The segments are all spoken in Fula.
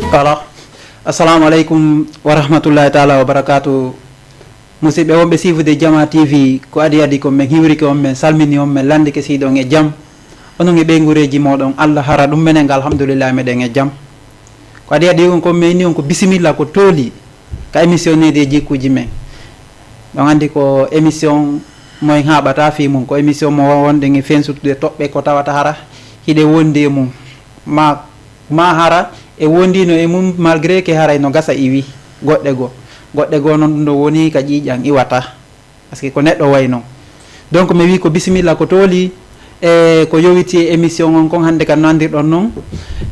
kala assalamu aleykum wa rahmatullahi taala wa barakatuh musidɓe wonɓe sifude Jama TV ko adi ko men hiwrike on men salmini on men landike siɗon e jaam onon e ɓeygureji moɗon Allah hara ɗum menen alhamdulillah meɗen e jaam ko adi on ko meni on ko bisimilla ko tooli ka émission nede jikkuji men ɗon andi ko émission moyen haɓata fi mum ko émission mo wonɗen e fensutude toɓɓe ko tawata hara hiɗe wondi e mum ma hara e wondino e mum malgré que haray no gasa iwi goɗɗe goo noon ɗum ɗo woni ka ƴiƴan iwata par ce que ko neɗɗo way noon donc mi wi ko bisimilla ko tooli e ko yowiti émission on kon hannde kam nandirɗon noon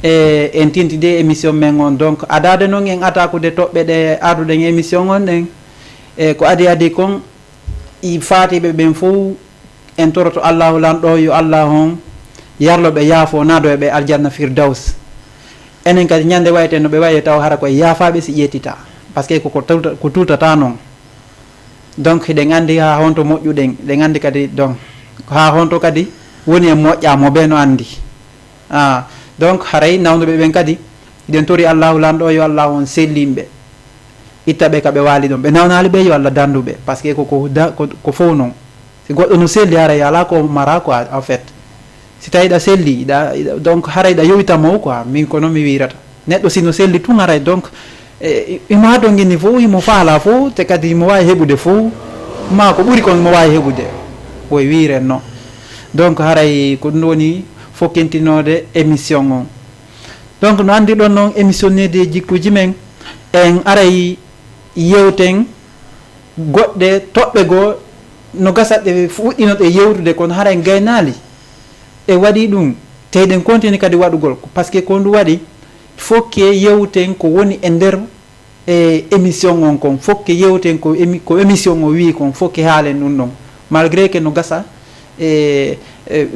e en tintide émission men on donc adade noon en atakude toɓɓe ɗe arduɗen émission on ɗen e ko adi kon i fatiɓe ɓen fof en toroto allahu lanɗo yo allah on yarloɓe yaafo naado e ɓe aljanna firdaus enen kadi ñande wayte no ɓe wayi taw hara koye yaafaɓe si ƴettita par ce que ko tutata noon donc hiɗen andi ha honto moƴƴuɗen ɗen andi kadi donc ha honto kadi woni e moƴƴamo ɓe no andi donc haray nawduɓe ɓen kadi hiɗen tori allahu lanɗo yo allah on sellimɓe itta ɓe kaɓe waali ɗon ɓe nawnali ɓe yo allah danduɓe par ce que ko fof noon si goɗɗo no selli haray ala ko mara quoi en fait si tawi ɗa selli donc haray ɗa yowitamo quoi min ko noon mi wirata neɗɗo sino selli tun haray donc imo ha ɗon guinni fof imo faala fof te kadi imo wawi heɓude fof ma ko ɓuuri kon imo wawi heɓude koye wiren noon donc haray ko ɗum woni fokkintinode émission on donc no andirɗon noon émission nede jikkuji men en aray yewten goɗɗe toɓɓe goo no gasatɗe fuɗɗinoɗe yewtude kono haray gaynali e waɗi ɗum teyɗen continue kadi waɗugol par ce que ko ndu waɗi fokke yewten ko woni e nder émission on kon fokke yewten ko émission o wi kon fokke haalen ɗum ɗon malgré que no gasa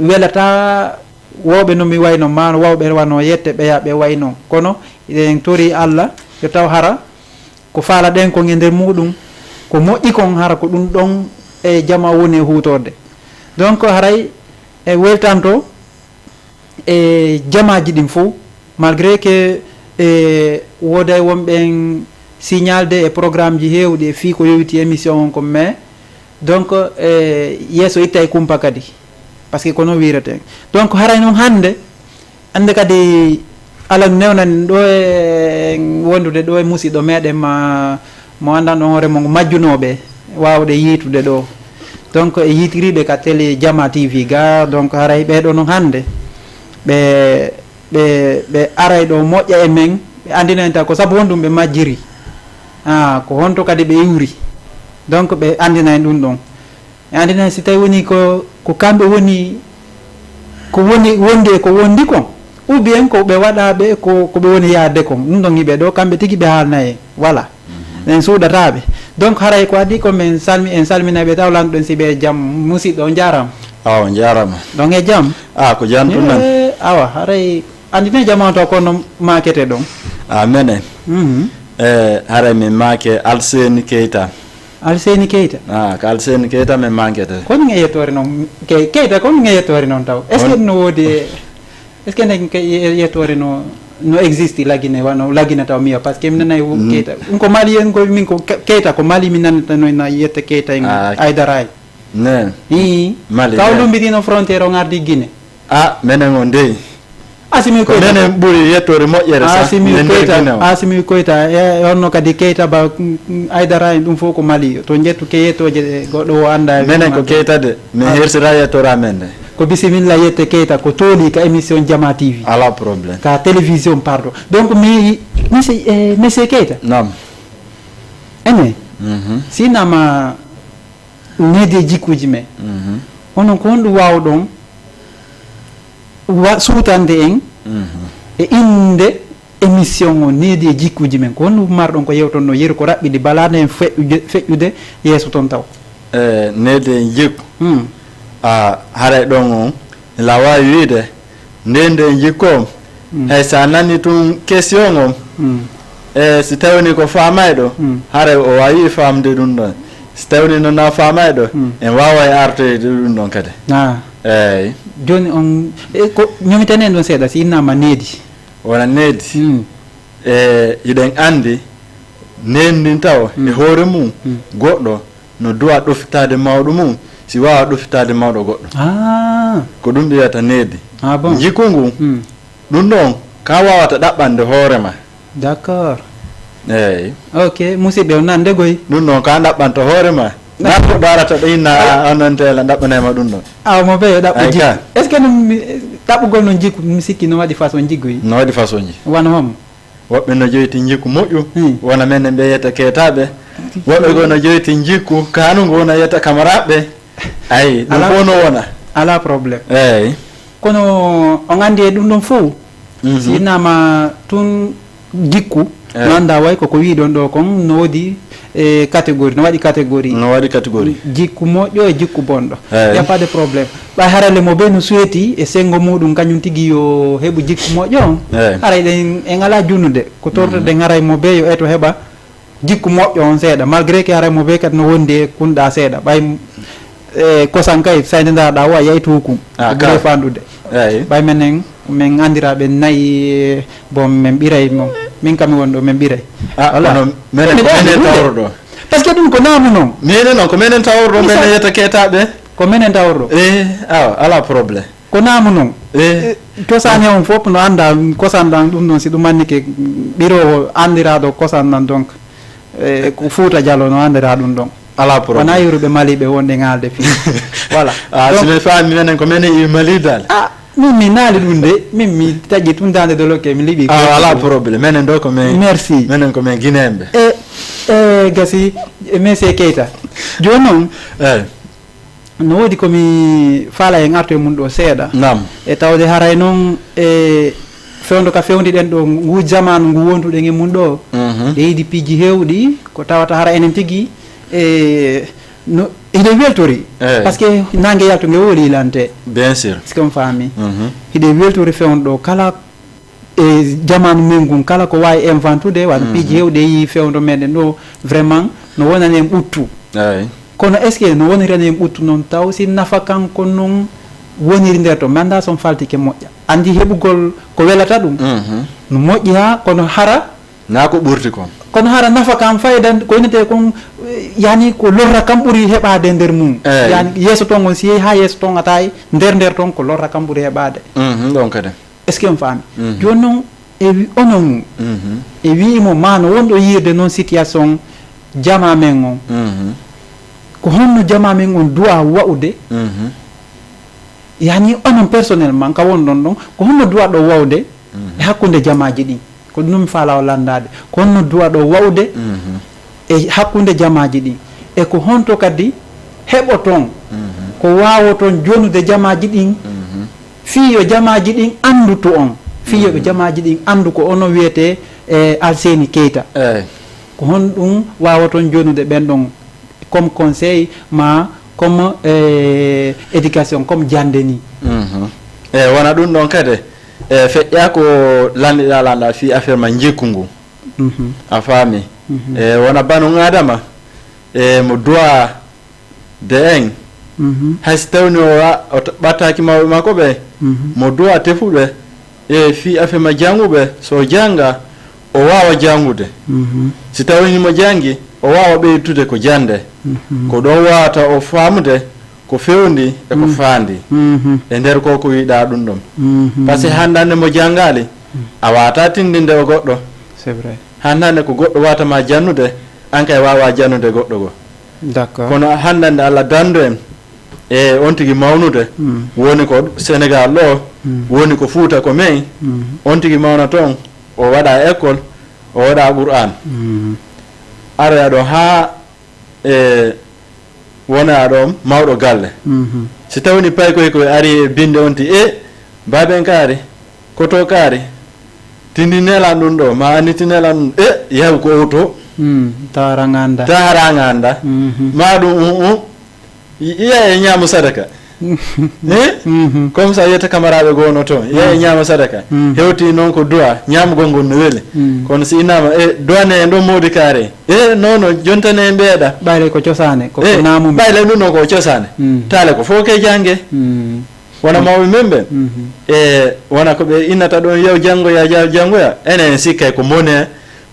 welata wowɓe no mi wayno ma wawɓe wano yette ɓeya ɓe way noon kono en tori Allah yo taw hara ko faala ɗen kon e nder muɗum ko moƴƴi kon hara ko ɗum ɗon e jama woni e hutorde donc haray e weltanto e jamaji ɗin fof malgré que woda e wonɓen signalde e programme ji hewɗi e fi ko yowiti émission on ko mais donc yeeso itta e kumpa kadi par ce que kono wireten donc haray noon hande kadi ala newnan ɗo e wondude ɗo e musidɗo meɗen mo andan on hoore mo majjunoɓe wawde yiitude ɗo donc e yitiriɓe ka télé Jama TV ga donc haray ɓeɗo noon hande ɓe aray ɗo moƴƴa e men ɓe andinaen ta ko saabu honɗum ɓe majjiri ko honto kadi ɓe iwri donc ɓe andina en ɗum ɗon ɓe andina en si tawi woni ko kamɓe woni ko woni wonde ko wondi kon ou bien ko ɓe waɗaɓe ko ɓe woni yaadde kon ɗum ɗon yiɓe ɗo kamɓe tigui ɓe haalna en voilà en suuɗataɓe donc haray ko adi ko men salminaɓe taw lanɗuɗen si ɓe jaam musidɗo on jarama awa jarama ɗon e jaam ko jantu nan awa haray andine jamanu taw kono makete ɗon menen haray min make Alseni Keita ko Alseni Keita min makete kono e yettore noon Keita kono e yettore noon taw est ce que no woodi est ce que nek yettore no existe laguine wano laguine taw miya par ce que mi nanay Keita ɗum ko Mali en ko min ko Keita ko Mali mi nannata noon na yetta Keita en Aydara nen Mali kaw lumbitino frontiére o gardi Guinée menen o ndeyi Asimi Koita menen ɓuuri yettore moƴƴere Asimi Koita e honno kadi Keita ba Aydara en ɗum fof ko Mali to jettu ke yettoje goɗɗo o anda menen ko Keita de min hersira yettora men de ko bisimilla yette Keita ko tooli ka émission Jama TV ala probléme ka télévision pardon donc monsieur Keita nam ene sinama nede jikkuji men onon ko honɗum wawɗon suutande en e inde émission o needi e jikkuji men ko honno marɗon ko yewtonno yeru ko raɓɓiɗi balade en feƴƴude yeeso toon taw needi en jikku haray ɗon on la wawi wiide ndende en jikku on hay sa nani tun question on si tawni ko famay ɗo haray o wawi famde ɗum ɗon si tawni noon na famay ɗo en wawa e artoyde ɗum ɗon kadi eyyi joni on ko ñomitenen ɗon seeɗa si innama needi wona needi iɗen andi nendin taw e hoore mum goɗɗo no duwa ɗofitade mawɗo mum si wawa ɗofitade mawɗo goɗɗo ko ɗum wiyata needi jikku ngu ɗum ɗon ka wawata ɗaɓɓande hoorema. D'accord. eyyi ok musidɓe o nande goy ɗum ɗon ka ɗaɓɓanta hoorema na goɗɗo arata ɗo inna onantela ɗaɓɓanema ɗum ɗon mo ɓeyo ɗaɓɓo jikku est ce que no ɗaɓɓugol noon jikku mi sikki no waɗi façon jiggoyi no waɗi façon ji wano homo woɓɓe no joyti jikku moƴƴu wona men ɓe yetta keetaɓe woɓɓe go no joyti jikku kanugo wona yetta camaraɓe ayi ɗum fof no wona ala probléme eyyi kono on andi e ɗum ɗon fof si innama tun jikku no anda way koko wi ɗon ɗo kon no woodi e catégorie no waɗi catégorie jikku moƴƴo e jikku bonɗo y a pas de probléme ɓay harale mo ɓe no suweti e sengo muɗum kañum tigui yo heɓu jikku moƴƴo on haray ɗen en ala junnude ko tortoɗen haray mo ɓe yo eto heɓa jikku moƴƴo on seeɗa malgré que haray mo ɓe kadi no wondi e kunɗa seeɗa ɓay kosan kay sayde darɗa wa yay tukum ɓuure fandude ɓay menen min andiraɓe nayyi bon min ɓiray moom min kam mi won ɗo min ɓiray menen tawro ɗo par ce que ɗum ko naamu noon minen noon ko minen tawro ɗo minen yetta keetaɓe ko minen tawro ɗo awa ala probléme ko naamu noon cosaan on fof no anda kosan ɗan ɗum ɗon si ɗum mannike ɓirowo andiraɗo kosan nan donc ko Fouta Diallo no andira ɗum ɗon ala probléme wona yuruɓe maliɓe wonɗe ngaalde fi voilà simi faami minen ko minen i mali dal min mi naali ɗum de min mi taƴi tun dande de lokke mi liiɓi ala probléme menen ɗo ko min merci minen ko min guinéɓe e gasi monsieur Keita joni noon no woodi komi faala en artu e mum ɗo seeɗa nam e tawde haray noon e fewndo ka fewdiɗen ɗo ngu jamanu ngu wonduɗen e mum ɗo leydi piiji hewɗi ko tawata hara enen tigui e no hiɗe weltori par ce que nangue yalto nge wooli ilante bien sûr est ce que on faami hiɗe weltori fewndo ɗo kala e jamanu men ngun kala ko wawi inventude wano piiji hewɗe yi fewndo meɗen ɗo vraiment no wonani en ɓuttu kono est ce que no wonirani en ɓuttu noon taw si nafa kanko noon woniri nder to mi anda son faltike moƴƴa andi heɓugol ko welata ɗum no moƴƴi ha kono hara na ko ɓurti kon kono hara nafa kam fayda ko innete kon yani ko lorra kam ɓuuri heɓade e nder mum yani yeeso toon on si yeehi ha yeeso toon atawi nder toon ko lorra kam ɓuuri heɓade ɗon kadi est ce que on faami joni noon e onon e wiimo ma no wonɗo yirde noon situation jama men on ko honno jama men on duwa wawde yani onon personnellement ka won ɗon ɗon ko honno duwa ɗo wawde e hakkude jamaji ɗin ko ɗum mi faala o landade ko honno duwa ɗo wawde e hakkude jamaji ɗin e ko honto kadi heɓoton ko wawoton jonude jamaji ɗin fiyo jamaji ɗin andutu on fiyoɓe jamaji ɗin andu ko ono wiyete e Alseni Keita ko hon ɗum wawaton jonude ɓen ɗon comme conseil ma comme éducation comme jande ni wona ɗum ɗon kadi feƴƴa ko lanɗiɗa lanɗa fi affaire ma jikku ngu a faami wona banu adama mo duwa de en hayso tawni o ɓattaki mawɓe makko ɓe mo duwa tefuɓe e fi affaire ma janguɓe so janga o wawa jangude si tawni mo jangi o wawa ɓeytude ko jande ko ɗon wawata o famude ko fewndi e ko faandi e nder ko wiɗa ɗum ɗon par ce que handande mo jangali a wata tindinde o goɗɗo c'est vrai handande ko goɗɗo watama jannude an kay wawa jannude goɗɗo go d'accord kono handande Allah dandu en e on tigui mawnude woni ko Sénégal ɗo woni ko Fouta ko men on tigui mawna toon o waɗa école o waɗa Qur'an aroya ɗo ha e wona ɗo mawɗo galle si tawni pay koy ari binde on ti baben kaari koto kaari tindinelan ɗum ɗo ma annitinelan ɗum yahu ko oto tawara nganda ma ɗum iya e ñaamu sadaka comme ça yetta camaraɓe gono toon iya e ñaama sadaka hewti noon ko duwa ñaamugol ngol no weeli kono si innama duwane en ɗo moodi kaare nono jontane e mbeeɗa ɓayre ko cosane ko namu ɓayle ɗum ɗo ko cosane taale ko fof ke jangue wona mawɓe men ɓen e wona ko ɓe innata ɗon yew janngoya enen sikkay ko mone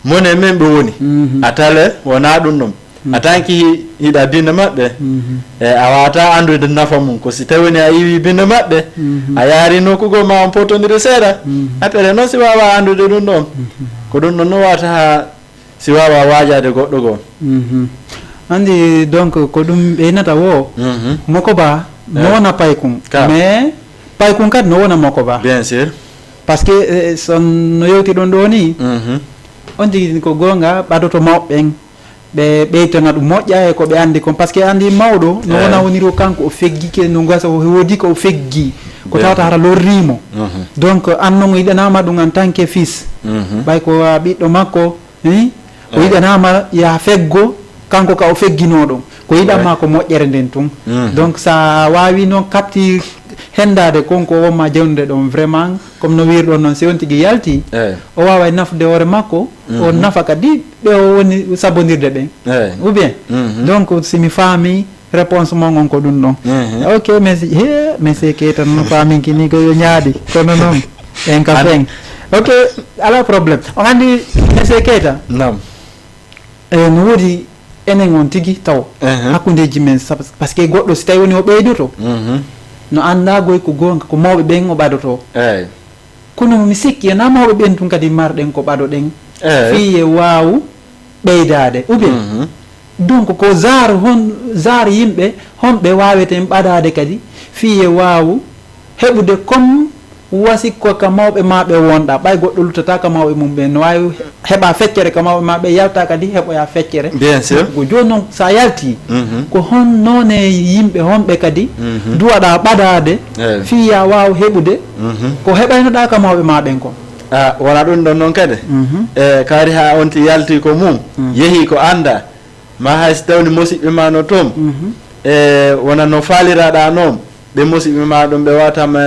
men ɓe woni atale wona ɗum ɗum a tanki hiɗa binde maɓɓe e a wawata andude nafa mum ko si tawini a yiwi binde maɓɓe a yaari nokkugo ma on potodire seeɗa apere noon si wawa andude ɗum ɗon ko ɗum ɗon no wawata ha si wawa wajade goɗɗo goo andi donc ko ɗum ɓeynata wo mokoba no wona paykun mais paykun kadi no wona mokoba bien sûr par ce que son no yewti ɗon ɗo ni on jigi ko gonga ɓadoto mawɓeɓen ɓe ɓeytona ɗum moƴƴa e ko ɓe andi kon par ce que andi mawɗo no wona woniro kanko o feggike no gasa woodi ko o feggi ko tawata hara lorrimo donc an noon o yiɗanama ɗum en tant que fils ɓay ko a ɓiɗɗo makko o yiɗanama ya feggo kanko ka o fegginoɗon ko yiɗanma ko moƴƴere nden tun donc sa wawi noon kapti hendade konko wonma jawnude ɗon vraiment comme no wirɗon noon si on tigui yalti o wawa nafde hoore makko o nafa kadi ɓe o woni sabodirde ɓen ou bien donc simi faami réponse mon on ko ɗum ɗon ok merci Keita noon faminki ni ko yo ñaadi kono noon en ka fen ok ala probléme on andi monsieur Keita nam no woodi enen on tigui taw hakkudeji men par ce que goɗɗo si tawi woni o ɓeydoto no anda goy ko gonga ko mawɓe ɓen o ɓadoto kono mi sikki na mawɓe ɓen tun kadi marɗen ko ɓaɗoɗen fiye wawu ɓeydade ou bien donc ko genre yimɓe honɓe waweten ɓadade kadi fiye wawu heɓude comme wasikko ka mawɓe maɓe wonɗa ɓay goɗɗo luttata ka mawɓe mum ɓe no wawi heɓa feccere ka mawɓe maɓe yalta kadi heɓoya feccere bien sûr ko joni noon sa yalti ko hon noon e yimɓe honɓe kadi duwaɗa ɓadade fiya waw heɓude ko heɓaynoɗa ka mawɓe maɓen kon wona ɗum ɗon noon kadi e kaari ha on ti yalti ko mum yeehi ko anda ma hay so tawni musidɓe ma no toon e wona no faliraɗa noon ɓe musidɓe ma ɗum ɓe watama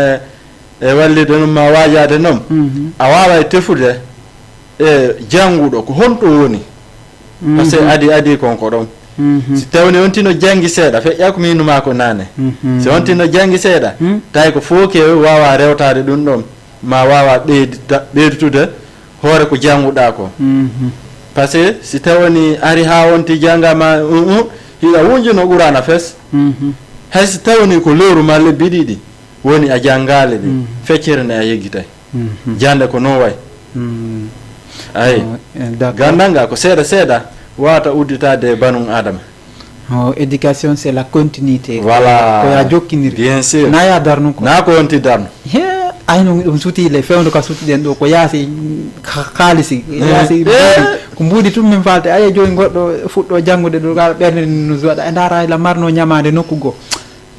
e wallide ɗum ma wajade noon a wawa tefude e jannguɗo ko honɗo woni par ce que adi konko ɗon si tawni on tino janggi seeɗa feƴƴa ko minuma ko nane si on tino janggi seeɗa tawi ko fof ke wawa rewtade ɗum ɗon ma wawa ɓeydutude hoore ko jannguɗa ko par ce que si tawni ari ha wonti janggama hiɗa wunjuno ɓurana fes hay si tawni ko lewru ma lebbi ɗiɗi woni a janngale ɗi feccere nde a yeggitay jande ko non way ayi gandal ngal ko seeɗa wawata udditade banum adama éducation c'est la continuité voilà koya jokkiniri bien sûr na ya darnu ko na ko wonti darnu ayno ɗum sutile fewndo ka sutiɗen ɗo ko yaasi haalisi yaasi ko mbuudi tum min falte aye joni goɗɗo fuɗɗo janngude ɗo ga ɓerde no waɗa e ndara la marno ñamade nokku go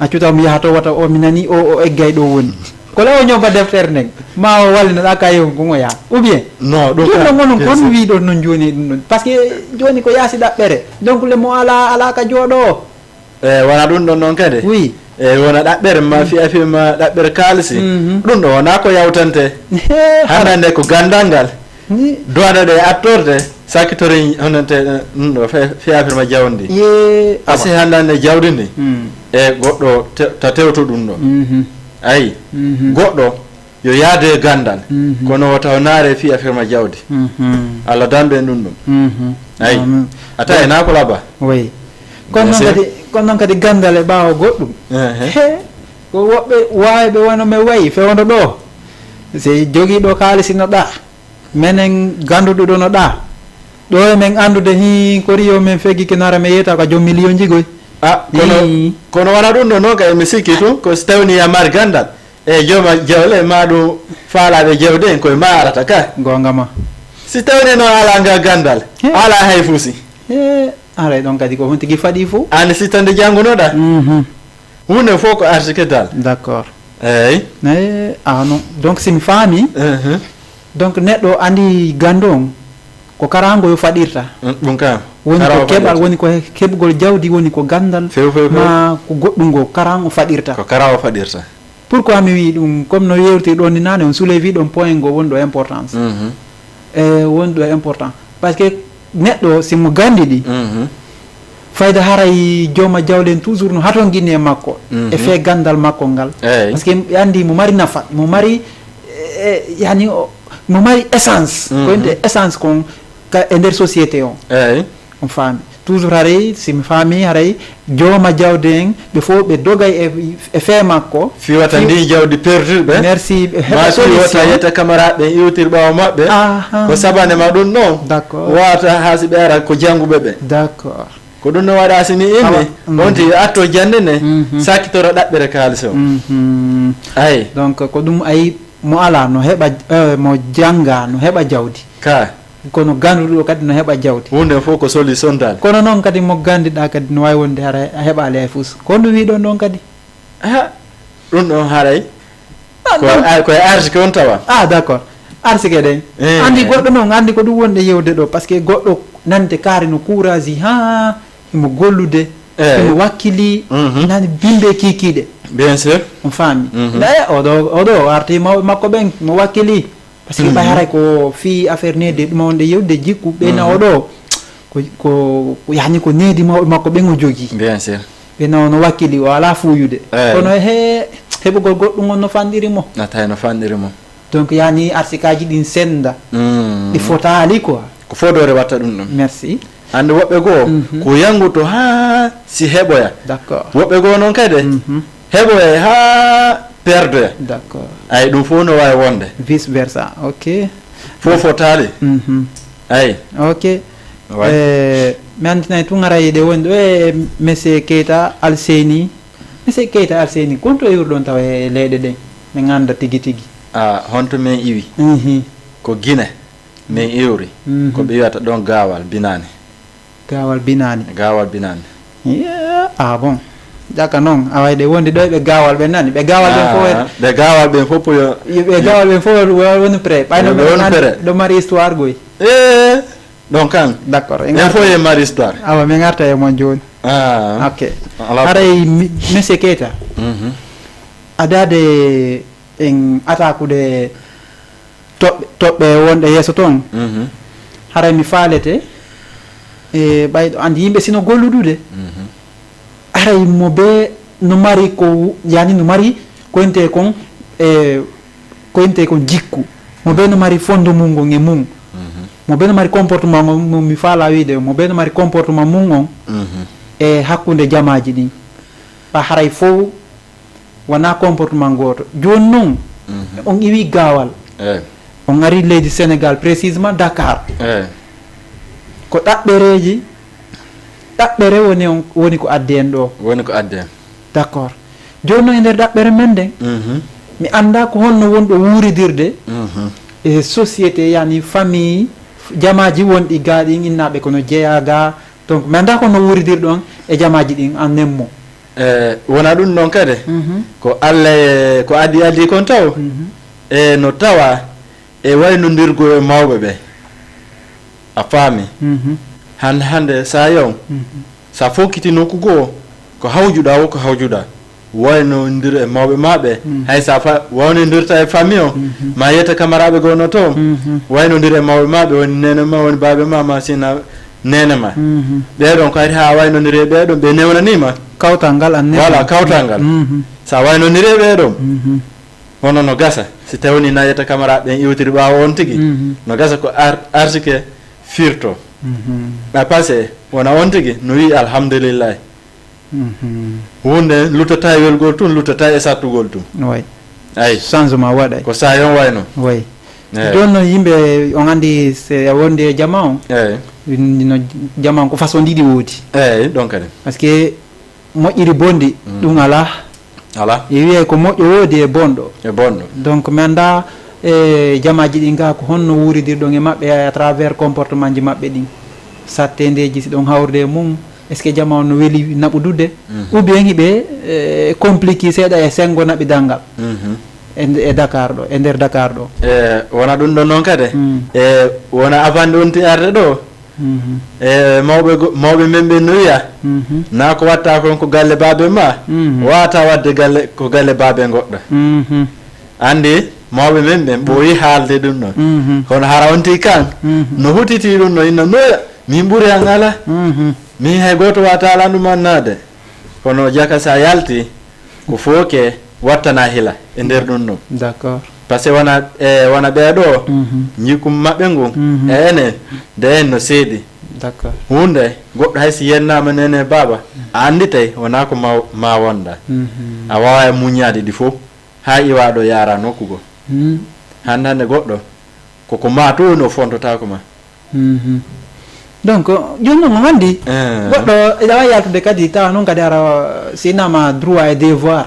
accuta mi yaha to wata o mi nani o eggay ɗo woni ko law ñoba deftere nden ma o wallinoɗa ka yew ko ngoya ou bien non ɗum ɗum ɗon gonon kon wiɗo noon joni ɗum ɗon par ce que joni ko yaasi ɗaɓɓere donc le mo ala ka jooɗo o wona ɗum ɗon noon kadi oui e wona ɗaɓɓere ma fima ɗaɓɓere kaalisi ɗum ɗo wona ko yawtante hannande ko gandal ngal duwaɗaɗe attorde sakkitori honante ɗum ɗo fiyafirma jawdi asi hannande jawdi ndi e goɗɗo ta tewto ɗum ɗo ayi goɗɗo yo yaade e gandal kono taw naare fiya firma jawdi Allah damɓe ɗum ɗum ayi a tawi na ko laba oui kono noon kadi gandal e ɓaawa goɗɗum ko woɓɓe wawiɓe wono mi wayi fewndo ɗo si joguiɗo kalisinoɗa menen ganduɗo no ɗa ɗo emen andude hi ko riyo men feggike nara mi yeyta ko joom million jigoy kono wona ɗum ɗo noon kay mi sikki tu ko so tawni yamar gandal e jooma jawle ma ɗum faalaɓe jewde en koye ma arata ka gongama si tawni noon ala nga gandal ala hay fuusi aray ɗon kadi ko hon tigui faɗi fo an si tande janggunoɗa hunde fof ko artike dal d' accord eyyi non donc simi faami donc neɗɗo andi gandu on ko karago yo faɗirta ɗum kam woni ko keɓal woni ko keɓgol jawdi woni ko gandal ma ko goɗɗum ngo karan o faɗirta ko kara o faɗirta pourquoi mi wi ɗum comme no yewti ɗon ni nane on soulevi ɗon point ngo woni ɗo importance woni ɗo important par ce que neɗɗo simo gandi ɗi fayda haray joma jawlen toujours no haton guinne makko e fe gandal makko ngal parce que andi mo mari nafa mo mari yani mo mari essence ko ende essence kon ka e nder société on on fami toujours haray simi fami haray joma jawden be fo be dogay e fe makko fi wata ndi jawdi perduɓe merci ma fi wata yetta camaraɓe iwtir ɓawo mabɓe ko sabane ma ɗum non d'accord wata hasiɓe ara ko janguɓe ɓe d'accord ko ɗum no waɗa sini imi onti atto jande ne sakkitoro ɗaɓɓere kalis o ay donc ko ɗum ay mo ala no heɓa mo janga no heɓa jawdi ka kono ganduɗo kadi no heɓa jawdi hunde fof ko solution dal kono noon kadi mo gandiɗa kadi no wawi wonde hara heɓali hay fus ko ndu wiɗon ɗon kadi ɗum ɗon haray koye arsike on tawa d'accord arsike ɗen andi goɗɗo noon andi ko ɗum wonde yewde ɗo par ce que goɗɗo nande kaari no courage ha imo gollude imo wakkili nani bimbe kikiɗe bien sûr on faami oɗo arti mawɓe makko ɓen mo wakkili par ce que ɓay haray ko fi affaire nede ɗuma wonde yewde jikku ɓeyna oɗo ko yani ko nedi mawɓe makko ɓen o jogui bien sûr ɓeyna no wakkili o ala fuyude kono heɓugol goɗɗum on no fanɗirimo atay no fanɗirimo donc yani arsikaji ɗin senda ɗi fotali quoi ko fodore watta ɗum ɗum merci hande woɓɓe goo ko yanguto ha si heɓoya d'accord woɓɓe goo noon kadi heɓoya ha perdoya d'accord ay ɗum fof no wawi wonde vice versa ok fof fotali ay ok mi andinayi tun arayi ɗe woni ɗo e monsieur Keita Alseyni monsieur Keita Alseyni konto iwrɗon tawa e leyɗe ɗen mi ganda tigui tigui honto min iwi ko Guinée min iwri ko ɓe wiyata ɗon gawal binani gawal binani bon jaka noon awayde wonde ɗo ɓe gawal ɓe nani ɓe gawal ɓen fof ɓe gawal ɓen fof ɓe gawal ɓen fof woni pré ɓayno ɗo mari histoire goy donc kan d'accord en fof e mari histoire awa min garta e mon joni ok haray monsieur Keita adade en atakude toɓɓe wonɗe yeeso toon haray mi faalete e ɓayɗo andi yimɓe sino golludude aray mo be no mari ko yani no mari koyente kon koyente kon jikku mo be no mari fondo mum ngon e mum mo be no mari comportement mo mi faala wiide mo be no mari comportement mum on e hakkude jamaji ɗin ɓa haray fof wona comportement goto joni noon on iwi gawal on ari leydi Sénégal précisément Dakar ko ɗaɓɓere woni ko addi en ɗo d'accord joni noon e nder ɗaɓɓere men nden mi anda ko holno wonɗo wuuridirde e société yani famille jamaji wonɗi ga ɗin innaɓe kono jeeya ga donc mi anda ko no wuuridirɗon e jamaji ɗin en nemmo wona ɗum ɗon kadi ko Allah ko addi kon taw e no tawa e waynodirgo e mawɓe ɓe a faami hande sa yaw sa fokkiti nokku goo ko hawjuɗa wo ko hawjuɗa waynodir e mawɓe maɓe hay sa waynodirta e famille o ma yetta camaraɓe gono to waynodir e mawɓe maɓe woni nene ma woni baɓe ma sina nene ma ɓeɗon ko ari ha waynodiri e ɓeɗon ɓe newnanima kawtal ngal an voilà kawtal ngal sa waynodiri e ɓeɗon hono no gasa si tawni na yetta camaraɓe ɓen iwtiri ɓawo on tigui no gasa ko arsike firto ɓa passé wona on tigui no wi alhamdulillahi hunde luttata e welgol tun luttata e sattugol tun way ay changement waɗay ko sa yon wayno way joni noon yimɓe on andi se wonde e jama on no jama on ko façon ɗiɗi woodi eyyi ɗon kadi par ce que moƴƴiri bondi ɗum ala e wiye ko moƴƴo woodi e bonɗo donc mi anda e jamaji ɗin ga ko honno wuuridirɗon e maɓɓe à travers comportement ji maɓɓe ɗin sattedeji si ɗon hawrude e mum est ce que jama on no weeli naɓudude ou bien hiɓe compliqué seeɗa e sengo naɓidal ngal e Dakar ɗo e nder Dakar ɗo wona ɗum ɗon noon kadi e wona avande on ti arde ɗo e mawɓe men ɓe no wiya na ko watta kon ko galle baabe ma wawata wadde galle ko galle baabe goɗɗo andi mawɓe men ɓen ɓooyi haalde ɗum ɗon kono hara on ti kan no hutiti ɗum ɗo inno noya min ɓuuri an ala mi hay goto wata landu mannade kono jaka sa yalti ko foke wattana hila e nder ɗum ɗum d'accord parce que wona ɓeeɗo jikum maɓɓe ngun e enen de en no seeɗi d'accord hunde goɗɗo hay si yennama nene baba a andi tay wona ko ma wonda a wawa e muñade ɗi fof ha iwaɗo yara nokkugo hande goɗɗo koko ma to no fontotako ma donc joni noon andi goɗɗo ina wawi yaltude kadi tawa noon kadi ara sinama droit et devoir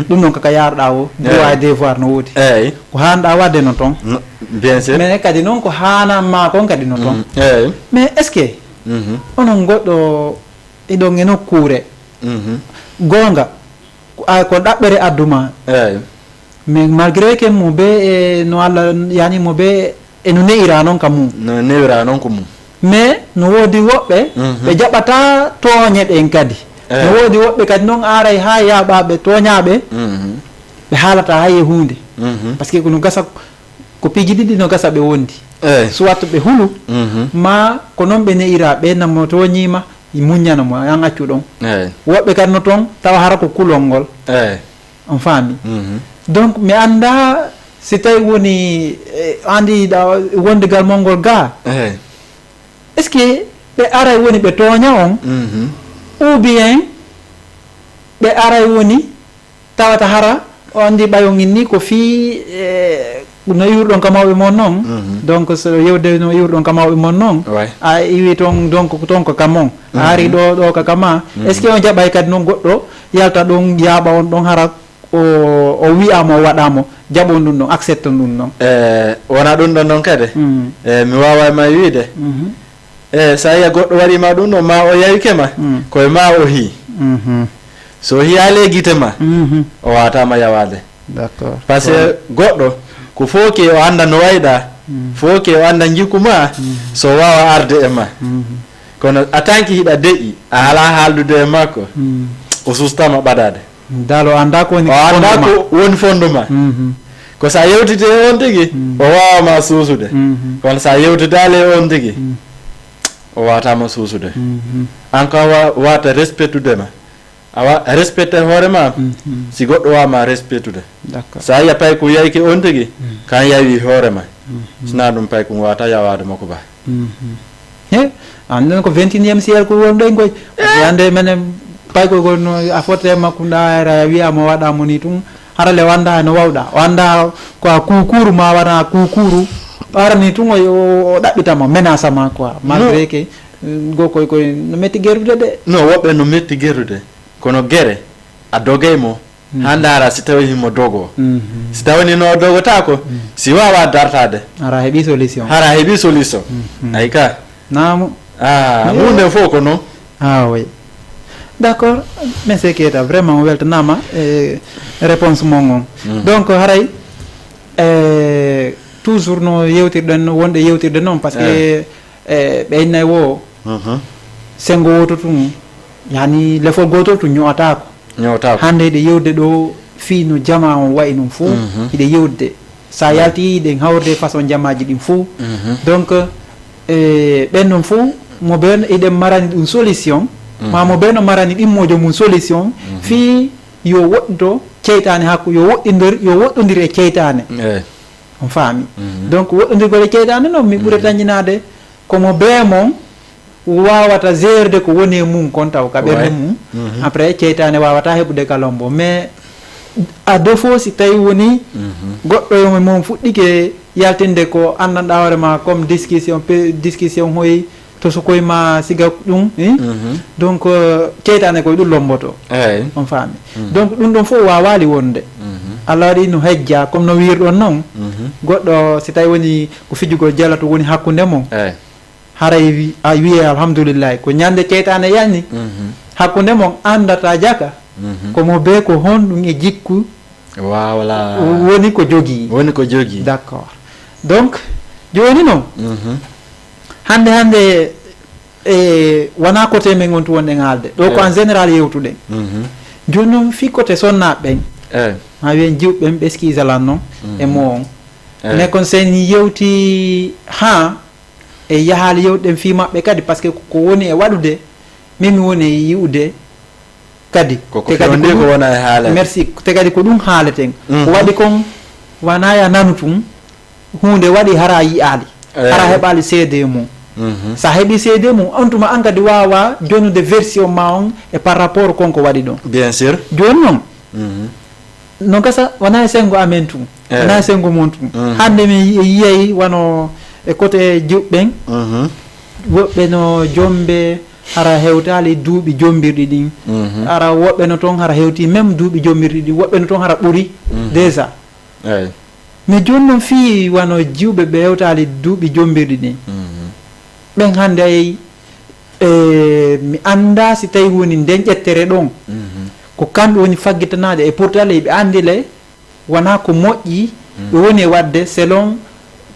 ɗum noon kaka yaruɗa o droit et devoir no woodi eyyi ko hanɗa wadde no toon bien sûr mais kadi noon ko hananma kon kadi no toon eyyi mais est ce que onon goɗɗo eɗon e nokkure gonga ko ɗaɓɓere adduma eyyi mais malgré que mo be e no Allah yani mo be e no neira noon ka mum no newira noon ko mum mais no woodi woɓɓe ɓe jaɓata tooñe ɗen kadi no woodi woɓɓe kadi noon aray ha yaɓaɓe tooñaɓe ɓe haalata hay e hunde par ce que no gasa ko piiji ɗiɗi no gasa ɓe wondi soit ɓe hulu ma ko noon ɓe neira ɓe namo tooñima muñana mo an accu ɗon woɓɓe kadi no toon tawa hara ko kulol ngol on faami donc mi anda si tawi woni andi wondigal mol ngol ga est ce que ɓe aray woni ɓe tooña on ou bien ɓe aray woni tawata hara o andi ɓayon in ni ko fii no iwruɗon ka mawɓe mon noon donc so yewde no iwruɗon ka mawɓe mon noon a iwi toon donc toon ko kam on a ari ɗo ka kama est ce que on jaɓay kadi noon goɗɗo yalta ɗon yaaɓa on ɗon hara o wiyama o waɗamo jaɓon ɗum ɗon accepte ɗum ɗon wona ɗum ɗon noon kadi mi wawa ma wiide sa yiya goɗɗo waɗima ɗum ɗon ma o yawike ma koye ma o hi so hiyale guite ma o watama yawade d'accord par ce que goɗɗo ko foke o anda no wayɗa foke o anda jikku ma so wawa arde e ma kono a tanki hiɗa deƴƴi a ala haaldude e makko o sustama ɓaɗade dal o anda ko woni o anda ko woni fonduma ko sa yewtide on tigi o wawama suusude kono sa yewtidale on tigi o watama suusude an ka wata respectudema awa respecte hoorema si goɗɗo wama respectude sa yiya pay ko yayki on tigi kan yawi hoorema sina ɗum pay ko wata yawade makko ba e anden ko 21e siècle ko wonɗen koy hande menen pay ko no a fotte makko ɗaara wiyama waɗamo ni tum harale wanda no wawɗa wanda ko a kukuru ma wana kukuru arani tun o ɗaɓɓitama menace ma quoi malgré que gokoy koy no metti gerrude de non woɓɓe no metti gerrude kono gere a dogaymo ha ndaara si tawi himo dogo si tawani no dogota ko si wawa dartade ara heeɓi solution hara heeɓi solution ay ka namu hunde fof ko noon oui d'accord monsieur Keita vraiment weltanama réponse mon on donc haray toujours no yewtirɗen wonɗe yewtirde noon par ce que ɓeynay wo sengo woto tum yani lefol gotol to ñootako hande ɗe yewde ɗo fi no jama on wayi ɗum fou hiɗe yewde sa yalti ɗen hawrde façon jamaji ɗin fou donc ɓen noon fou mo ɓen eɗen marani ɗum solution ma mo ɓen o marani ɗimmojo mum solution fi yo woɗɗo ceytane hakku yo woɗɗodir e ceytane on faami donc woɗɗodirgol e ceytane noon mi ɓuuri dañinade komo bee mon wawata gerde ko woni e mum kon taw ka ɓernde mum après ceytane wawata heɓude kalombo mais à défaut si tawi woni goɗɗo mon fuɗɗike yaltinde ko andanɗa hoorema comme discussion hoyi to so koye ma siga ɗum donc ceytane koye ɗum lomboto on faami donc ɗum ɗon fof wawali wonde Allah waɗi no hejja comme no wirɗon noon goɗɗo si tawi woni ko fijugol jalato woni hakkude mon haray a wiye alhamdoulillahi ko ñande ceytane yanni hakkude mon andata jaka komo be ko honɗum e jikku wawla woni ko jogui d'accord donc joni noon hande wona côté men gontu wonɗen haalde ɗo ko en général yewtuɗen joni noon fi côté sonnaɓe ɓen ha wiyen jiwɓeɓen ɓeskisalan noon e mo on mais kon sen yewti ha e yahaali yewɗen fi maɓɓe kadi par ce que ko woni e waɗude min mi woni e yi'ude kadi koko fewndi ko wona e haalede merci te kadi ko ɗum haaleten ko waɗi kon wona ya nanu tum hunde waɗi hara yi'aali hara heɓaali seede mum sa heeɓi seede mum on tuma an kadi wawa jonude version ma on e par rapport konko waɗi ɗon bien sûr joni noon no gasa wona e sengo amen tum wona e sengo mon tum hande mi yiyay wano e côté juɓɓen woɓɓe no jombe hara hewtali duuɓi jombirɗi ɗin ara woɓɓe no toon hara hewti même duuɓi jombirɗi ɗi woɓɓe no toon hara ɓuuri déjà mais joni noon fi wano jiwɓe ɓe hewtali duuɓi jombirɗi ɗin ɓen hande ay mi anda si tawi woni nden ƴettere ɗon ko kamɓe woni faggitanade e pourtant ɓe andile wona ko moƴƴi ɓe woni e wadde selon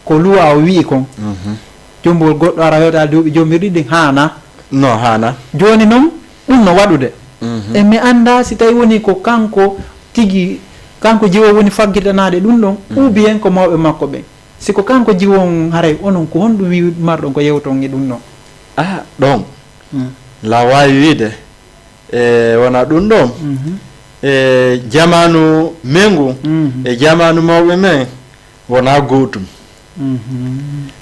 ko luwa o wi kon jombol goɗɗo ara hewtali duuɓi jombirɗi ɗin hana non hana joni noon ɗum no waɗude e mi anda si tawi woni ko kanko tigi kanko jiwo woni faggitanade ɗum ɗon ou bien ko mawɓe makko ɓen siko kanko jiwon haray onon ko honɗum wi marɗon ko yewton e ɗum ɗon ɗon la wawi wiide e wona ɗum ɗon e jamanu mengu e jamanu mawɓe men wona gotum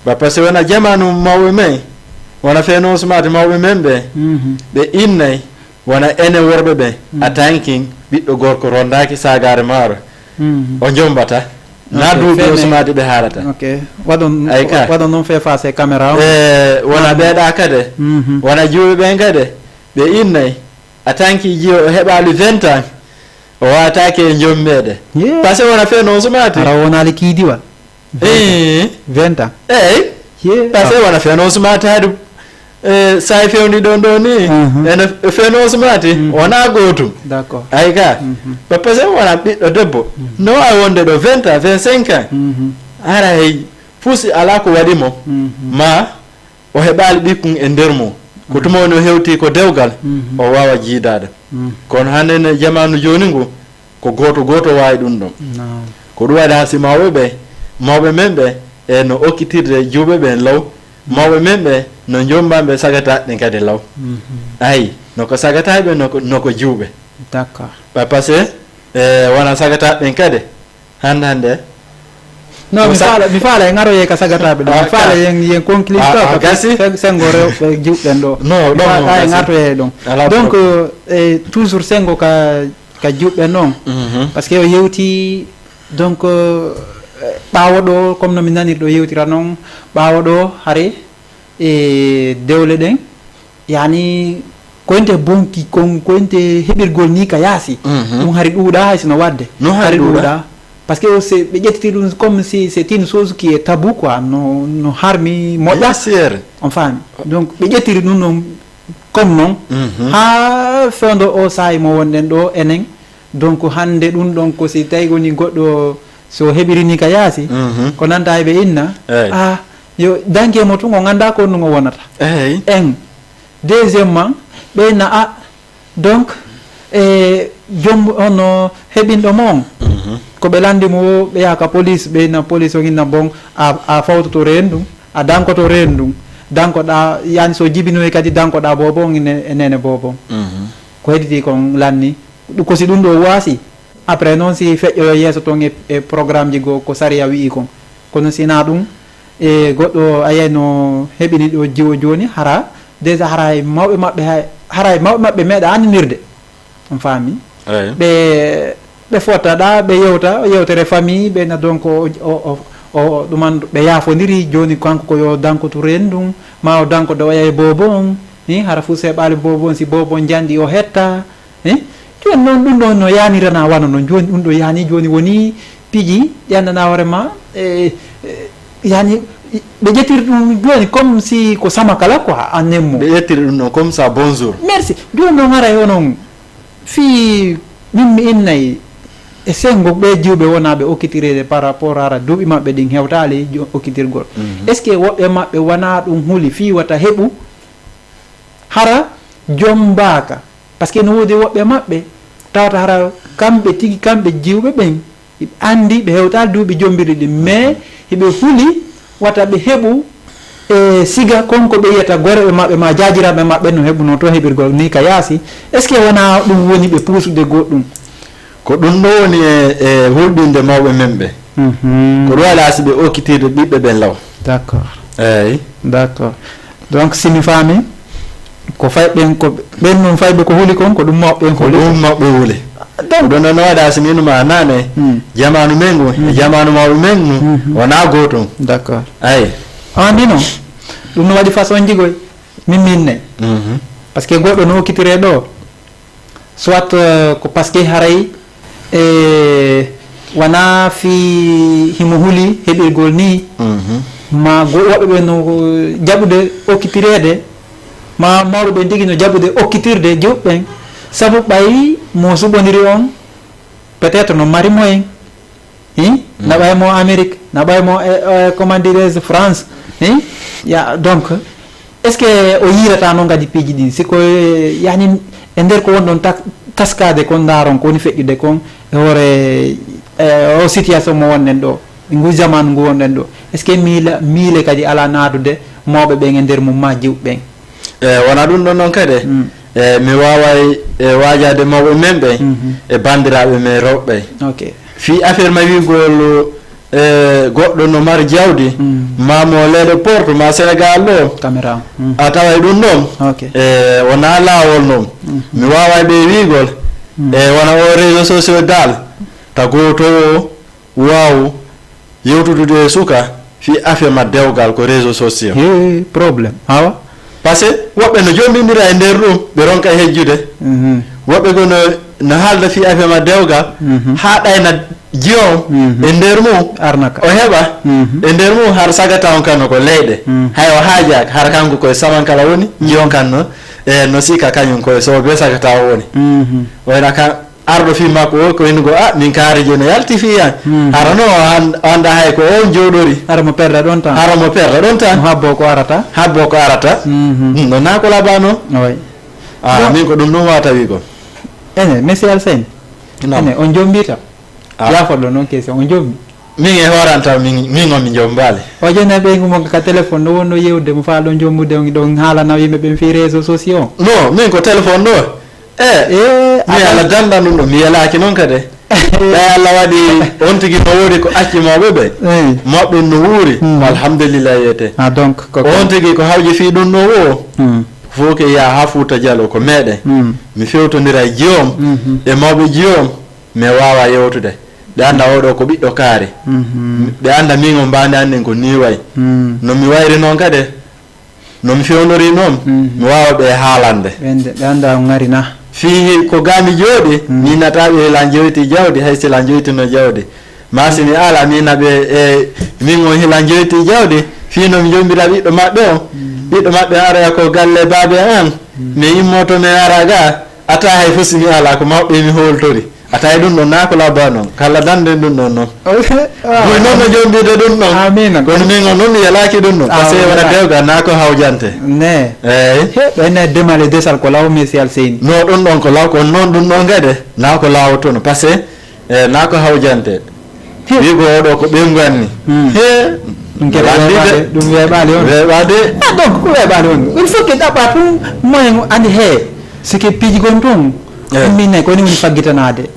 ba par ce que wona jamanu mawɓe men wona feeno sumade mawɓe men ɓe innay wona enen worɓe ɓen a tankin ɓiɗɗo gorko rondaki sagare maaro o jombata na duuɓi o sumade ɓe haarata waɗon noon fait face e caméra e wona ɓeeɗa kade wona juuɓe ɓen kade ɓe innay a tanki jiyo o heɓali 20 ans o watake e jommeɗe par ce que wona feeno sumade ara wonali kiidiwa 20 ans eyi par ce que wona feeno sumade haade sa fewndi ɗon ɗo ni ene feeno sumati wona gotum d'accord ay ka par ce que wona ɓiɗɗo debbo no wawi wonde ɗo 20 ans 25 ans ara hey fuusi ala ko waɗimo ma o heɓali ɓikkun e nder mum ko tuma woni o hewti ko dewgal o wawa jiidade kono hande ne jamanu joni ngu ko goto wawi ɗum ɗon ko ɗum waɗi ha si mawɓe men ɓe e no okkitirde juuɓe ɓen law mawɓe men ɓe no jombaɓe sagata ɗen kadi law ayi noko sagataɓe noko juuɓe d'accord par ce que wona sagata ɓen kadi hande non mi faala e garoye ka sagataɓe ɗo mi faala yen conclure to gasi sengo rewɓe juɓɓen ɗo non ɗa e gartoye ɗon donc toujours sengo ka juɓɓe noon par ce que o yewti donc ɓaawo ɗo comme no mi nanirɗo yewtira noon ɓaawo ɗo haare e dewle ɗen yani koynte bonki koynte heɓirgol ni ka yaasi ɗum hari ɗuuɗa hay sino wadde hari ɗuuɗa par ce que ɓe ƴettiti ɗum comme si c'est une chose qui est tabou quoi no harmi moƴƴa on faami donc ɓe ƴettiri ɗum noon comme noon ha fewndo o saaha mo wonɗen ɗo enen donc hande ɗum ɗon ko si tawi woni goɗɗo so heɓirini ka yaasi ko nanta eɓe inna yo danke mo tun o ganda ko ɗum o wonata en deuxièmement ɓeyna donc joom ono heɓinɗo mo on ko ɓe landimo ɓe yaka police ɓeyna police o inna bon a fawtoto reen ɗum a dankoto reen ɗum dankoɗa yani so jibinoyi kadi dankoɗa bobon e nene bobon ko heɗiti kon lanni ko si ɗum ɗo waasi après noon si feƴƴoyo yeeso toon e programme ji goo ko saria wi'i kon kono sina ɗum e goɗɗo a yiyay no heɓini ɗo jiwo joni hara déjà hara e mawɓe maɓɓe hara e mawɓe maɓɓe meeɗa anninirde on faami ɓe fottaɗa ɓe yewta yewtere famille ɓena donc o ɗuman ɓe yaafodiri joni kanko koyo dankoto ren ɗum ma o dankoɗo o yaye bobon hara fuu seɓali bobon si bobon jandi o hetta joni noon ɗum ɗo no yanirana wana noon joni ɗum ɗo yani joni woni piiji ƴandana hoorema yani ɓe ƴettiri ɗum joni comme si ko sama kala quoi en nemmo ɓe ƴettiri ɗum ɗon comme ça bonjour merci joni noon haray onon fi min mi innayi e sengo ɓe jiwɓe wonaɓe okkitirede par rapport ara duuɓi maɓɓe ɗin hewtali okkitirgol est ce que woɓɓe maɓɓe wona ɗum huuli fi wata heɓu hara joom mbaka par ce que no woodi woɓɓe maɓɓe tawata hara kamɓe tigi kamɓe jiwɓe ɓen andi ɓe hewtali duuɓi jombiri ɗin mais heɓe huuli wata ɓe heɓu e siga konko ɓe yiyata goreɓe maɓɓe ma jajiraɓe maɓɓe no heɓuno to heɓirgol ni ka yaasi est ce que wona ɗum woni ɓe puusude goɗɗum ko ɗum ɗo woni e hulɓinde mawɓe men ɓe ko ɗum waɗa si ɓe okkitirde ɓiɓɓe ɓen law d' accord eyyi d' accord donc simi faami ko fayɓen ko ɓen noon fayɓe ko huuli kon ko ɗum mawɓen ko ɗum mawɓe huuli ɗum ɗon no waɗa so minuma nane jamanu men ngu e jamanu mawɓe men ngu wona gotum d' accord ayi andi noon ɗum no waɗi façon jigoy minne par ce que goɗɗo no hokkitire ɗo soit ko par ce que haray wona fi himo huuli heɓirgol ni ma woɓɓe ɓe no jaɓude okkitirede ma mawɓe ɓe jogui no jaɓude okkitirde juɓɓen saabu ɓay mo suɓodiri on peut être no mari moyen na ɓay mo Amérique na ɓay mo comment dirais France ya donc est ce que o yirata noon kadi piiji ɗi siko yani e nder ko wonɗon taskade kon daron ko woni feƴƴude kon e hoore o situation mo wonɗen ɗo ngu zamanu ngu wonɗen ɗo est ce que miile kadi ala naadude mawɓe ɓen e nder mum ma jiwɓe ɓen wona ɗum ɗon noon kadi mi waway wajade mawɓe men ɓen e bandiraɓe men rewɓe ok fi affaire ma wigol goɗɗo no mari jawdi mamo leyɗe porte ma Sénégal ɗo caméra a taway ɗum ɗon ok wona lawol noon mi waway ɓe wigol wona o réseau sociaux dal tago to waw yewtudude suka fi affaire ma dewgal ko réseau sociaux probléme awa par ce que woɓɓe no jombidira e nder ɗum ɓe ronka hejjude woɓɓe ko no haalda fi affaire ma dewgal ha ɗayna jiyom e nder mum arnaka o heɓa e nder mum har sagata on kanno ko leyɗe hay o haajaka har kanko koye samankala woni jiyon kan no no sika kañum koye so be sagata o woni wayna ka arɗo fi makko o ko winnugo min kaari joni yalti fiyan hara no anda hay ko on jooɗori hara mo perda ɗon tan hara mo perda ɗon tan habbo ko arata no na ko laaba noon way min ko ɗum ɗum wata wi ko ene monsieur Alseyne ene on jombita yafoɗo noon question on jombi min e hooranta min on mi jombali o joni ɓeygu mo ka téléphone ɗo wonno yewde mo faa ɗon jommude ɗon haalana yimɓe ɓen fi réseau sociaux non min ko téléphone ɗo mi ala danda ɗum ɗo mi yalaki noon kadi ɓay Allah waɗi on tigui no woodi ko acci mawɓe ɓe moɓɓe no wuuri alhamdulillah wiyete donc on tigui ko hawji fi ɗum no wo fof ke ya ha Fouta Diallo ko meɗen mi fewtodira e jiyom e mawɓe jiyom mi wawa yewtude ɓe anda oɗo ko ɓiɗɗo kaari ɓe anda min o mbande anden ko ni way no mi wayri noon kadi no mi fewnori noon mi wawa ɓe haalande ɓe anda ngari na fi ko gami jooɗi mi nataɓe hila joyti jawdi hay sila joytino jawdi masini ala minaɓe min on hila joyti jawdi fi no mi jombira ɓiɗɗo maɓɓe o ɓiɗɗo maɓɓe araya ko galle baabe an mi immoto mi ara ga ata hay fof simi ala ko mawɓe mi holtori atay ɗum ɗon na ko labba noon kala dande ɗum ɗon noon koye noon no jombide ɗum ɗon amina kono min on noon mi yalaki ɗum ɗon par ce que wona dewga na ko hawjante ne eyyi ɓenne demale desal ko law monsieur Alseyne no ɗum ɗon ko law ko noon ɗum ɗon gade na ko lawotono par ce que na ko hawjante wigo oɗo ko ɓengu anni ɗum keɗaɗe ɗum weeɓali on weeɓade donc ko weeɓali on il faut que ɗaɓɓa tun moyen andi he sike piiji gon toon minne ko ni woni faggitanade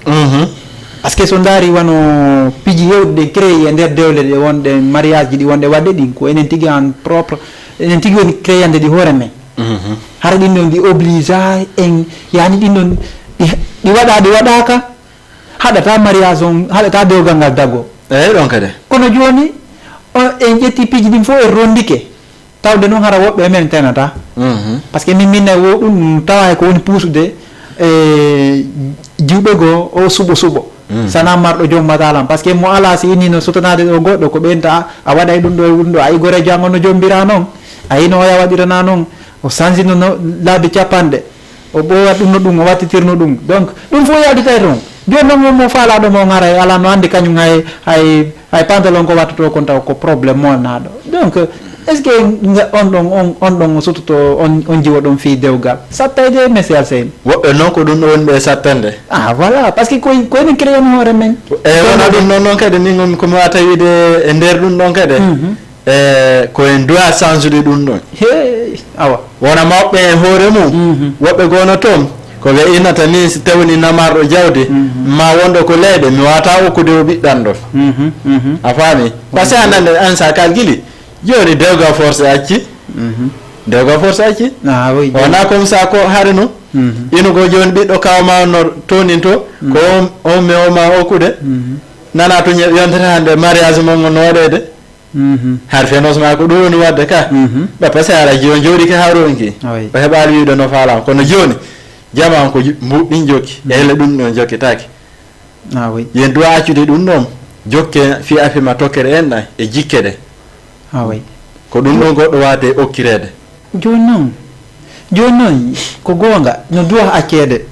par ce que so daari wano piiji yewɗe ɗe créé e nder dewle ɗe wonɗe mariage ji ɗi wonɗe waɗɗe ɗin ko enen tigui en propre enen tigui woni créande ɗi hoore men hara ɗin ɗon ɗi oblige en yani ɗin ɗon ɗi waɗaka haɗata mariage on haɗata dewgal ngal dago eyyi ɗon kadi kono joni en ƴetti piiji ɗin fof en rondike tawde noon hara woɓɓe men tenata par ce que minne wo ɗum tawa ko woni puusude jiwɓe goo o suɓo sana marɗo joom matalam par ce que mo ala si inni no sotonade ɗo goɗɗo ko ɓenta a waɗay ɗum ɗo ɗum ɗo ayi gore jango no jombira noon ayi no oya waɗirana noon o sansino no laabi capanɗe o ɓowat ɗum no ɗum o wattitirno ɗum donc ɗum fof yawditay toon joni noon mo faalaɗo mo gara ala no andi kañum hay pantalon ko wattato kon taw ko probléme molnaɗo donc est ce que on ɗon o sottoto on jiwa ɗon fi dewgal sattayde monsieur Alseyne woɓɓe noon ko ɗum ɗo woni ɓe sattande voilà par ce que koyni créé no hoore men wona ɗum noon noon kadi min komi wata wiide e nder ɗum ɗon kadi ko en doit changer ɗum ɗon he awa wona mawɓe e hoore mum woɓɓe gono toon ko ɓe innata ni si tawni namarɗo jawdi ma wonɗo ko leyɗe mi wata hokkude o ɓiɗɗan ɗon a faami par ce que anande an sa calcule joni dewga force acci dewga force acci wona comme ça ko haare no inugo joni ɓiɗɗo kawma no tonin to ko on mi oma hokkude nana to yontere hande mariage mon no waɗede har fenos ma ko ɗum woni wadde ka ɓe par ce que ala joni jooɗi ka haaronki o heɓali wiide no falama kono joni jama ko mbuɗɗin jokki e hele ɗum ɗon jokkitaki yen duwa accude ɗum ɗon jokke fi afima tokkere en ɗan e jikke ɗe ko ɗum ɗon goɗɗo wade okkirede joni noon ko gonga no duwa accede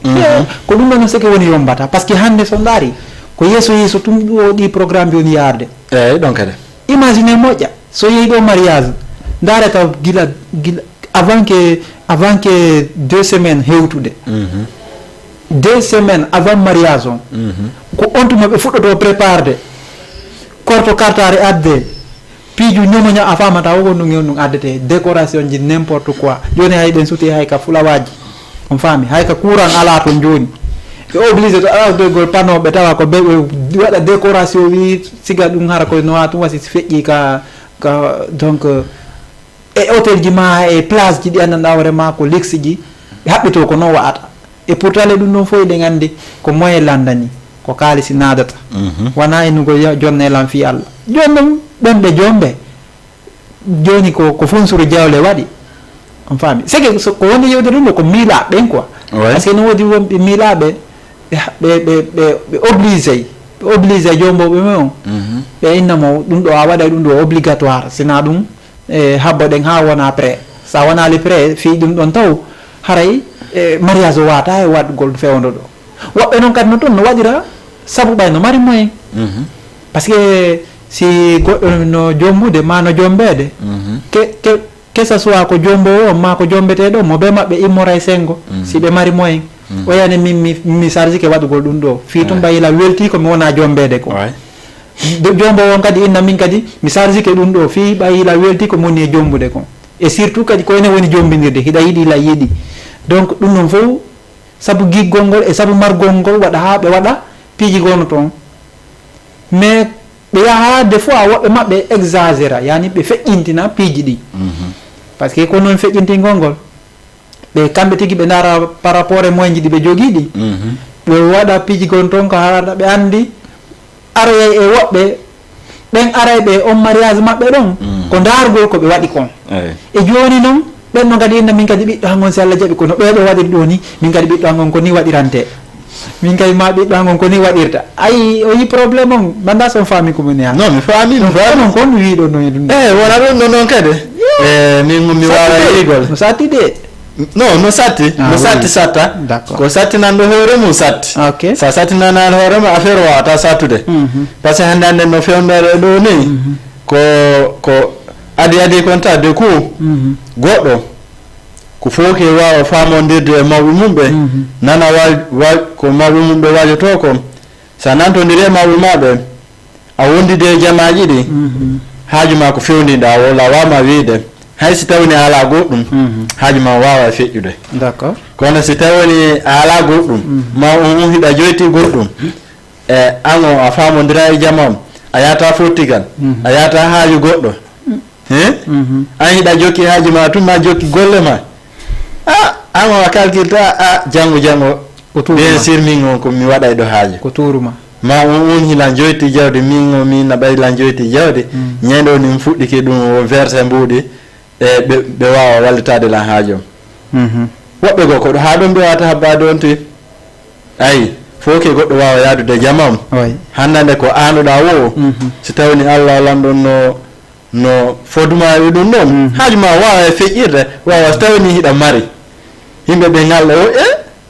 ko ɗum ɗon no seke woni yombata par ce que hande so daari ko yeeso tum ɗi programme bi woni yarde eyyi ɗon kadi imagine moƴƴa so yeehi ɗo mariage darata gila avant que 2 semaines hewtude 2 semaines avant mariage on ko on tuma ɓe fuɗɗoto préparde korto kartare adde piiju ñomoña a famata wogo ɗum addete décoration ji n'importe quoi joni hay ɗen suti hay ka fulawaji on faami hay ka courant ala toon joni ɓe obligé to ala doygol panneau ɓe tawa ko ɓe waɗa décoration wi siga ɗum hara koye no tum wasi feƴƴi ka donc e hôtel ji ma e place ji ɗi anndanɗa vraiment ko luxe ji ɓe haɓɓito ko noon wa'ata et pourtant le ɗum ɗon fof eɗen anndi ko moyen landani ko kaalisi naadata wona ennugo jonne lan fi Allah joni noon ɓen ɓe jomɓe joni ko fonsuru jawle waɗi on faami seke ko woni yewde ɗum ɗo ko miilaɓe ɓen quoi par ce que no woodi wonɓe miilaɓe ɓe obligé jomboɓe me on ɓe innamo ɗum ɗo a waɗa ɗum ɗo obligatoire sina ɗum habbo ɗen ha wona prêt sa wonali prêt fi ɗum ɗon taw haray mariage o wata e waɗgol fewdo ɗo woɓɓe noon kadi no toon no waɗira saabu ɓay no mari moyen par ce que si goɗɗo no jombude ma no jombede que ça soit ko jombowo o ma ko jombeteɗo mo ɓe mabɓe immora e sengo si ɓe mari moyen o yani mi charge ke waɗugol ɗum ɗo fi tum ɓayila welti komi wona jombede ko jombo on kadi inna min kadi mi charge ke ɗum ɗo fi ɓayila welti ko moni e jombude ko et surtout kadi ko ene woni jombidirde hiɗa yiiɗi la yiiɗi donc ɗum ɗon fof saabu giggol ngol e saabu margol ngol waɗa ha ɓe waɗa piiji gono toon mais ɓe yaha des fois woɓɓe maɓɓe exagéra yani ɓe feƴƴintina piiji ɗi par ce que ko noon feƴƴintingol ngol ɓe kamɓe tigi ɓe dara par rapport e moyen ji ɗi ɓe jogii ɗi ɓe waɗa piiji gon toon ko haɗa ɓe anndi aroyay e woɓɓe ɓen arayɓe on mariage maɓɓe ɗon ko dargol ko ɓe waɗi kon e joni noon ɓen no kadi inna min kadi ɓiɗɗo hangon si Allah jaɓi kono ɓeɗo waɗiri ɗo ni min kadi ɓiɗɗo hangon ko ni waɗirante min kadi ma ɓiɗɗo hangon ko ni waɗirta ayi o yi probléme on banda son famille komoni ha non mi faami on kon wiiɗo no ɗum wona ɗum no noon kadi min mi wawa yigol no satti de non no satti no satti satta ko sattinanɗo hoore mum satti sa sattinanani hoore mum affaire o wawata sattude par ce que hannde hannde no fewnere ɗo ni ko adi kon ta de coup goɗɗo ko fof ke wawa famodirde e mawɓe mum ɓe nana ko mawɓe mum ɓe wajoto ko sa nantodiri e mawɓe maɓe a wondide e jamaji ɗi haaju ma ko fewndinɗa wola wawma wiide hay si tawni a ala goɗɗum haaju ma wawa feƴƴude d'accord kono si tawni a ala goɗɗum ma on hiɗa joyti goɗɗum e an o a famodira e jamam a yata fottigal a yata haaju goɗɗo an hiɗa jokki haaju ma tuma jokki golle ma an o a calculta janggo bien sûr min on komi waɗa e ɗo haaju ko turuma ma on hilan joyti jawdi min na ɓaylan joyti jawdi ñande ni fuɗɗike ɗum o verse mbuɗi e ɓe wawa wallitade lan haajom woɓɓe goo ko ɗo ha ɗon ɓe wata habbade on te ayi fof ke goɗɗo wawa yaadude jamam hannande ko anoɗa wo so tawni Allah lamɗon no foduma e ɗum ɗon haaju ma wawa e feƴƴirde wawa so tawni hiɗa mari yimɓe ɓe ngalɗa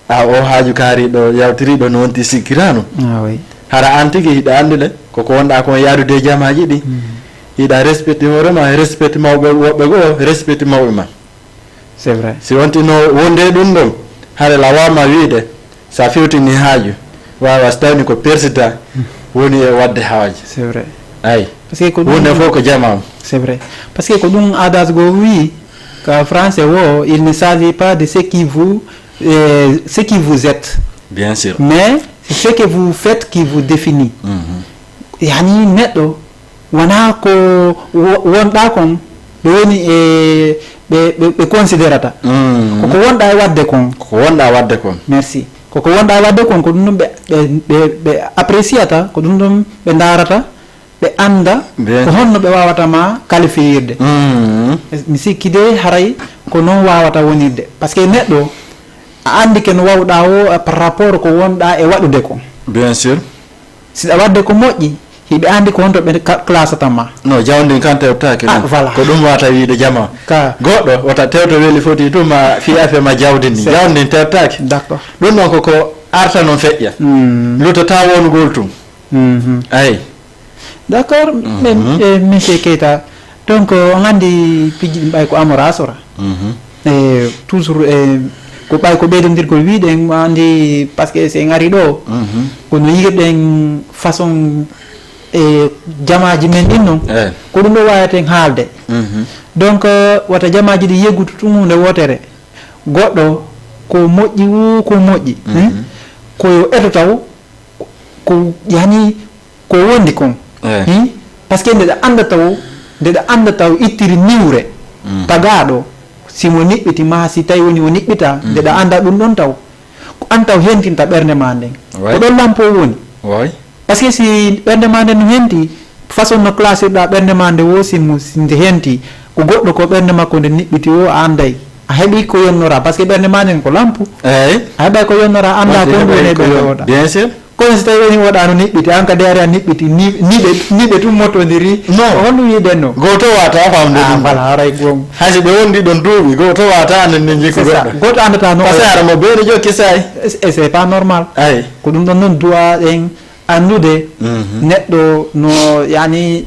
o o haaju kaariɗo yawtiriɗo no wonti sikkirano hara an tigui hiɗa andude koko wonɗa kon yaadude jamaji ɗi hiɗa respecté hoorema respecté mawɓe woɓɓe goo respecté mawɓe ma c'est vrai si wontino wonde ɗum ɗon haɗa la wawma wiide sa fewtini haaju wawa so tawni ko persida woni e wadde haaji c'est vrai ayi parce que ko wonde fof ko jama c'est vrai parce que ko ɗum adage go wi ka français wo il ne s'agit pas de ce qui vous êtes bien sûr mais c'est ce que vous faites qui vous définit yani neɗɗo wona ko wonɗa kon ɓe woni ɓe considérata koko wonɗa e wadde kon ko wonɗa wadde kon merci koko wonɗa wadde kon ko ɗum ɗum ɓe appréciata ko ɗum ɗum ɓe darata ɓe anda ko honno ɓe wawata ma qualifiirde mi sikki de haray ko noon wawata wonirde par ce que neɗɗo a andi ken wawɗa o par rapport ko wonɗa e waɗude kon bien sûr siɗa wadde ko moƴƴi hiɓe andi ko honto ɓe classata ma non jawdi kan tewtaki ɗum voilà ko ɗum wata wiide jama ka goɗɗo wata tewto weeli foti tuma fi afe ma jawdi ndi jawdi ndi tewtaki d'accord ɗum ɗon koko arta noon feƴƴa luttata wongol tum ayi d'accord monsieur Keita donc on andi pijji ɗin ɓay ko amora sora e toujours ko ɓay ko ɓeydodirgol wiɗen andi par ce que se ngari ɗo kono yigirɗen façon e jamaji men ɗin noon ko ɗum ɗo wayaten haalde donc wata jamaji ɗi yeggutu tum hunde wotere goɗɗo ko moƴƴi wu ko moƴƴi koyo eto taw ko yani ko wondi kon par ce que ndeɗa anda taw ittiri niwre tagaɗo simo niɓɓiti ma si tawi woni o niɓɓita ndeɗa anda ɗum ɗon taw ko an taw hentinta ɓerde ma nden ko ɗon lampo woni par ce que si ɓerde ma nden no henti façon no classirɗa ɓerde ma nde wo simo nde henti ko goɗɗo ko ɓerde makko nde niɓɓiti o a anday a heeɓi ko yonnora par ce que ɓerde ma nden ko lampu a heeɓay ko yonnora anda ko woni ɓerde oɗa bien sûr kono so tawi woni woɗano niɓɓiti an ka deere a niɓɓiti niɓe tum mottodiri honɗum wiiden no goto wata famde ɗum voilà haray gon haysi ɓe wondi ɗon duuɓi goto wata andande jikku goto andata no pasara mo beere jokki say et c'est pas normal ay ko ɗum ɗon noon duwa en andude neɗɗo no yani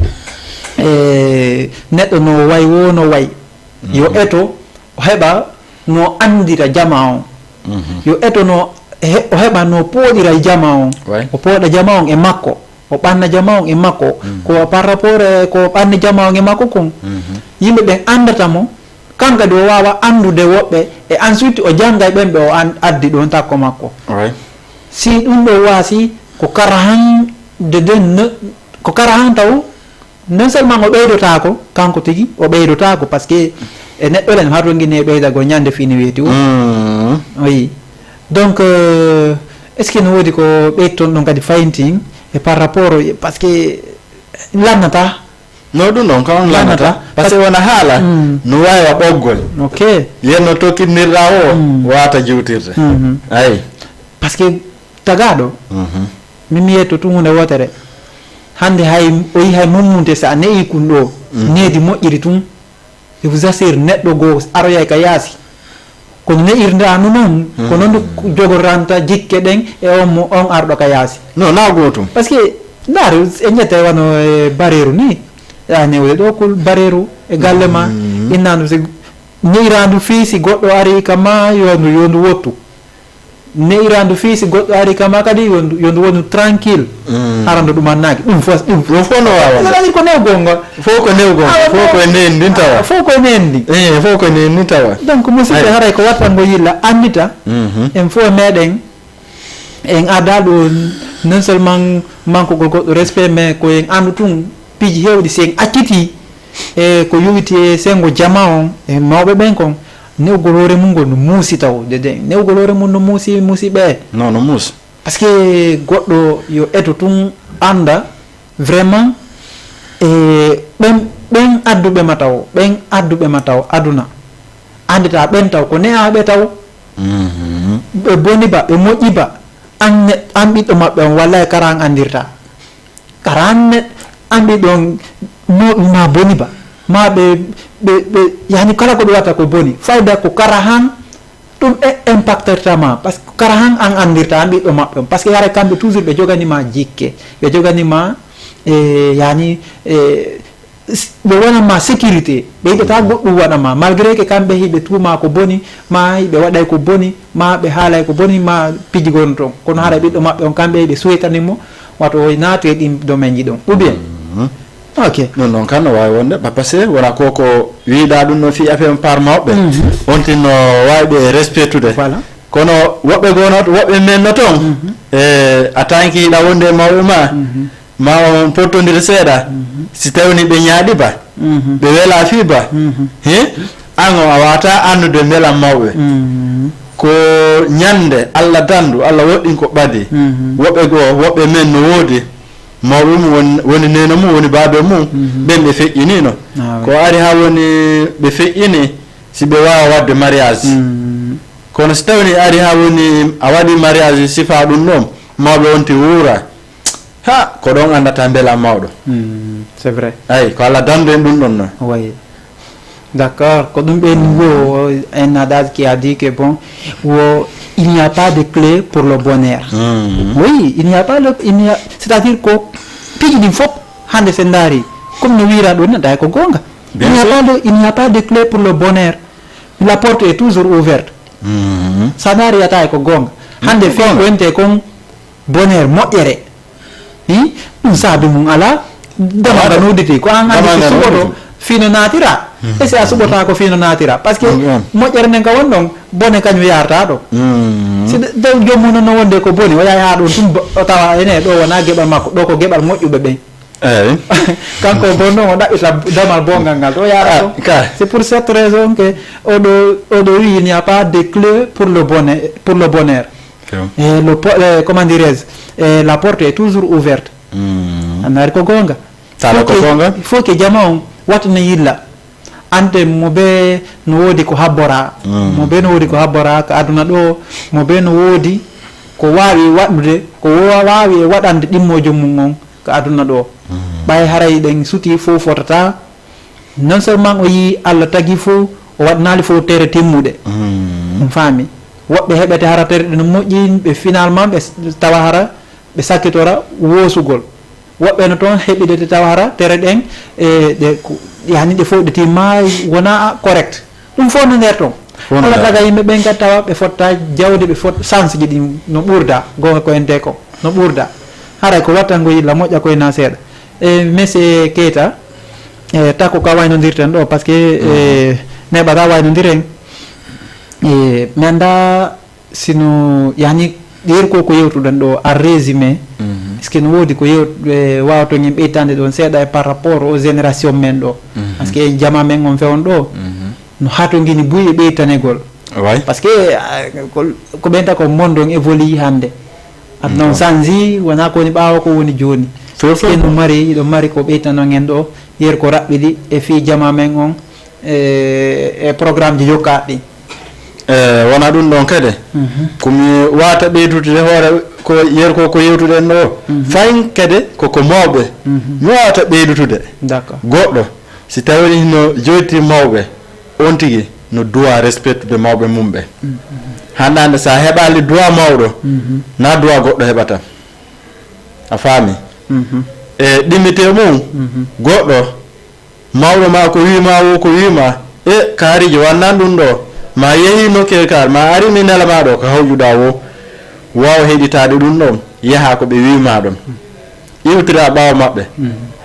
neɗɗo no way wo no way yo eto o heɓa no andira jama on yo eto no o heɓa no pooɗira e jama on o pooɗa jama on e makko o ɓanna jama on e makko ko par rapport e ko ɓanni jama on e makko kon yimɓe ɓen andata mo kanka de o wawa andude woɓɓe e ensuite o jangga e ɓen ɓe o addi ɗon takko makko si ɗum ɗo waasi ko kara han ko kara han taw non seulement o ɓeydotako kanko tigi o ɓeydotako par ce que e neɗɗo len hato guine ɓeydago ñande fini weeti o oui donc est ce que no woodi ko ɓeyton ɗon kadi fayintin e par rapport par ce que lannata no ɗum ɗon kam lannata par ce que wona haala no wawa ɓoggol ok yenno tokkinnirɗa o wata jiwtirde ayi par ce que tagaɗo min mi yetto tum hunde wotere hande hay o yi hay mummunte sa ne'i kun ɗo needi moƴƴiri tum je vous assure neɗɗo goo aroyay ka yaasi kono ne'irndanu noon ko noon jogoranta jikke ɗen e on arɗo ka yaasi non na gotum par ce que ndaare e ñette wano e bareru ni ya newde ɗo ko bareru e galle ma innandu si ne'irandu fii si goɗɗo ari kama yondu wottu ne'irandu fii si goɗɗo ari kama kadi yondu wonu tranquille arando ɗumannaki ɗum fof no wawa ko newgonga fof ko newgonga fof ko nendi tawa fof ko nendi fof ko nendi tawa donc musidɓe haray ko wattango yilla andita en fof meɗen en adda ɗo non seulement mankogol goɗɗo respect mais ko en andu tun piiji hewɗi si en acciti e ko yowiti e sengo jama on e mawɓe ɓen kon newgol hoore mum ngol no muusi taw newgol hoore mum no muusi ɓe non no muusi par ce que goɗɗo yo eto tun anda vraiment e ɓen adduɓe ma taw aduna andita ɓen taw ko ne'aɓe taw ɓe boni ba ɓe moƴƴi ba an ɓiɗɗo maɓɓe on wallay kara an andirta kara an ɓiɗɗo on ma boni ba ma ɓe yani kala ko ɗum watta ko boni fayda ko kara han ɗum impactertama par ce que kara han an andirta an ɓiɗɗo maɓɓe on par ce que hara kamɓe toujours ɓe joganima jikke ɓe joganima yani ɓe wonanma sécurité ɓe yiɗata goɗɗum waɗama malgré que kamɓe hiɓe tuuma ko boni ma hiɓe waɗay ko boni ma ɓe haalay ko boni ma piji gon toon kono hara ɓiɗɗo maɓɓe on kamɓe ɓe suwaytanimo wato naati e ɗin domaine ji ɗon ou bien ok non kan no wawi wonde par ce que wona koko wiida ɗum no fi affaire par mawɓe on tin no wawi ɓe respectude voilà kono woɓɓe gonoto woɓɓe men no toon a tanki yiɗa wonde mawɓe ma on pottodir seeɗa si tawni ɓe ñaaɗi ba ɓe weela fi ba he an o a wata andude beelam mawɓe ko ñande Allah dandu Allah woɗɗin ko ɓadi woɓɓe goo woɓɓe men no woodi mawɓe mum woni neno mum woni baabe mum ɓen ɓe feƴƴinino ko ari ha woni ɓe feƴƴini si ɓe wawa wadde mariage kono si tawni ari ha woni a waɗi mariage sifa ɗum ɗon mawɓe wonti wuura ha ko ɗon andata beelam mawɗo c'est vrai ay ko Allah dandu en ɗum ɗon noon oui d'accord ko ɗum ɓe niveau un adage qui a dit que bon il n'y a pas de clé pour le bonheur oui il n'y a pas c'est-à-dire ko piiji ɗin fof hande sen daari comme no wira ɗo ni ɗa ko gonga il n'y a pas de clé pour le bonheur la porte est toujours ouverte sa daari yata ko gonga hande fi ko wonte kon bonheur moƴƴere i ɗum saabi mum ala damaga noditi ko an andi ko suɓoto fino natira e si a suɓota ko fino natira par ce que moƴƴere nden ka won ɗon bone kañum yarata ɗo si dow jommum no wonde ko boni o yahi ha ɗon tum o tawa ene ɗo wona geɓal makko ɗo ko geɓal moƴƴuɓe ɓen eyyi kanko bon noon o ɗaɓɓita damal bongal ngal ɗo yara ɗo c'est pour cette raison que oɗo wi il n'y a pas de clé pour le bonheur et comment dirais-je la porte est toujours ouverte anari ko gonga il faut que jama on watna yilla ante mo be no woodi ko habbora mo be no woodi ko habbora ko aduna ɗo mo be no woodi ko wawi waɗude ko wawi e waɗande ɗimmojo mum on ko aduna ɗo ɓay haray ɗen suti fof fotata non seulement o yi Allah tagi fof o waɗnali fof tere timmuɗe ɗum faami woɓɓe heɓete hara tere ɗe no moƴƴi ɓe finalement ɓe tawa hara ɓe sakkitora woosugol woɓɓe no toon heɓide te tawa hara tere ɗen ɗe yani ɗe fof ɗe timma wona correct ɗum fof no nder toon ala taga yimɓe ɓen kadi tawa ɓe fotta jawde ɓe fot chance ji ɗi no ɓurda gonga ko ente ko no ɓurda haray ko watta ngo yilla moƴƴa koyna seeɗa monsieur Keita takko ka waynodirten ɗo par ce que neɓata waynodiren mi anda sino yani ɗer ko yewtuɗen ɗo en résumé est ce que no woodi ko wawto ñim ɓeytande ɗon seeɗa e par rapport aux génération men ɗo par ce que jama men on fewon ɗo no hato guini buuyi ɓeytanegol par ce que ko ɓenta ko monde on évolue hande aduna on changi wona kowoni ɓawa ko woni joni que no mari ɗo mari ko ɓeytanon en ɗo yer ko raɓɓiɗi e fi jama men on e programme ji jokkaɗ ɗi wona ɗum ɗon kadi komi wata ɓeydude hoore ko yer ko yewtuɗen ɗo fayin kadi koko mawɓe mi wawata ɓeydutude d'accord goɗɗo si tawini no joyti mawɓe on tigui no doit respectude mawɓe mum ɓe hannde sa heɓali droit mawɗo na droit goɗɗo heɓata a faami e ɗimmite mum goɗɗo mawɗo ma ko wima wo ko wima e kaariji wannan ɗum ɗo ma yehi nokkere kar ma ari mi nelama ɗo ko hawjuɗa wo wawa heɗitade ɗum ɗon yaha ko ɓe wima ɗon iwtira ɓawa maɓɓe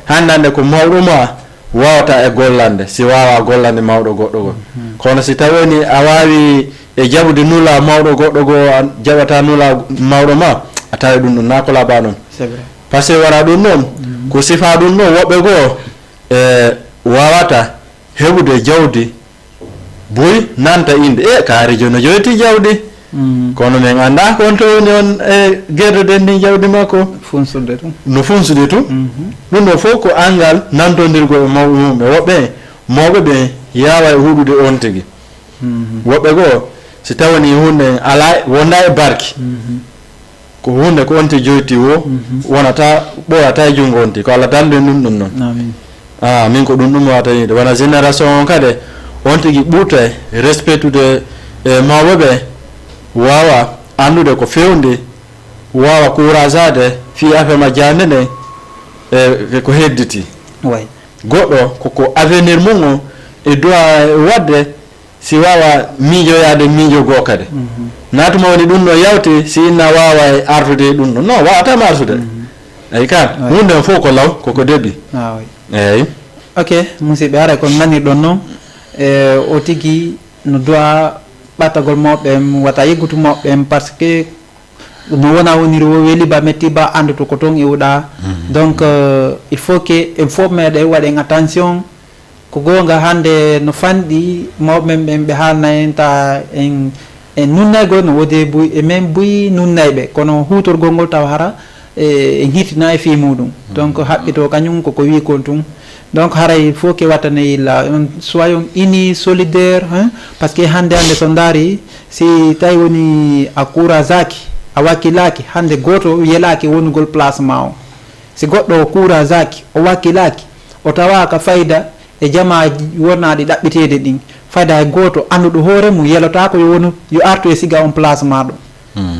hannde ko mawɗo ma wawata e gollande si wawa gollande mawɗo goɗɗo go kono si tawini a wawi e jaɓude nula mawɗo goɗɗo go a jaɓata nula mawɗo ma a tawi ɗum ɗon na ko laaba noon par ce que wona ɗum noon ko sifa ɗum ɗon woɓɓe goo wawata heɓude jawdi boy nanta inde kaari joni no joyti jawdi kono min anda ko on to woni on e guerɗoden ndi jawdi makko funsude tu no funsude tu ɗum ɗo fof ko angal nantodirgo e mawɓe mum e woɓɓe mawɓe ɓe yawa e huɗude on tigui woɓɓe goo si tawani hunde ala wonda e barki ko hunde ko onti joyti wo wonata ɓoyata e jungo onti ko Allah dande ɗum ɗum noon min ko ɗum ɗum wata yide wona génération on kadi on tigui ɓurta respectude e mawɓe ɓe wawa andude ko fewndi wawa courageade fi affaire ma jande nde e ko hedditi goɗɗo koko avenir mum o e doit wadde si wawa miijoyade miijo goo kadi natuma woni ɗum ɗo yawti si inna wawa e artude ɗum ɗo non wawatama artude ayi kan hunde fof ko law koko deeɓi eyi ok musidɓe haray kon nanirɗon noon o tigi no dowa ɓattagol mawɓe wata yeggutu mawɓe par ce que no wona woniri o weeli ba metti ba anduto ko toon iwɗa donc il faut que en fof meɗen waɗen attention ko gonga hande no fanɗi mawɓe men ɓen ɓe haalna en ta en nunnaygo no wodi buy e même buy nunnayɓe kono hutorgol ngol taw hara en hittina e fi muɗum donc haɓɓito kañum koko wi kon tum donc haray il faut que wattane illa soyons unis solidaire par ce que hande so daari si tawi woni a couragaki a wakkilaki hande goto yelaki wonugol placement o si goɗɗo o couragaki o wakkilaki o tawaka fayda e jama wonaɗi ɗaɓɓitede ɗin fayda e goto anduɗo hoore mum yelota ko yo artu e siga on placement ɗo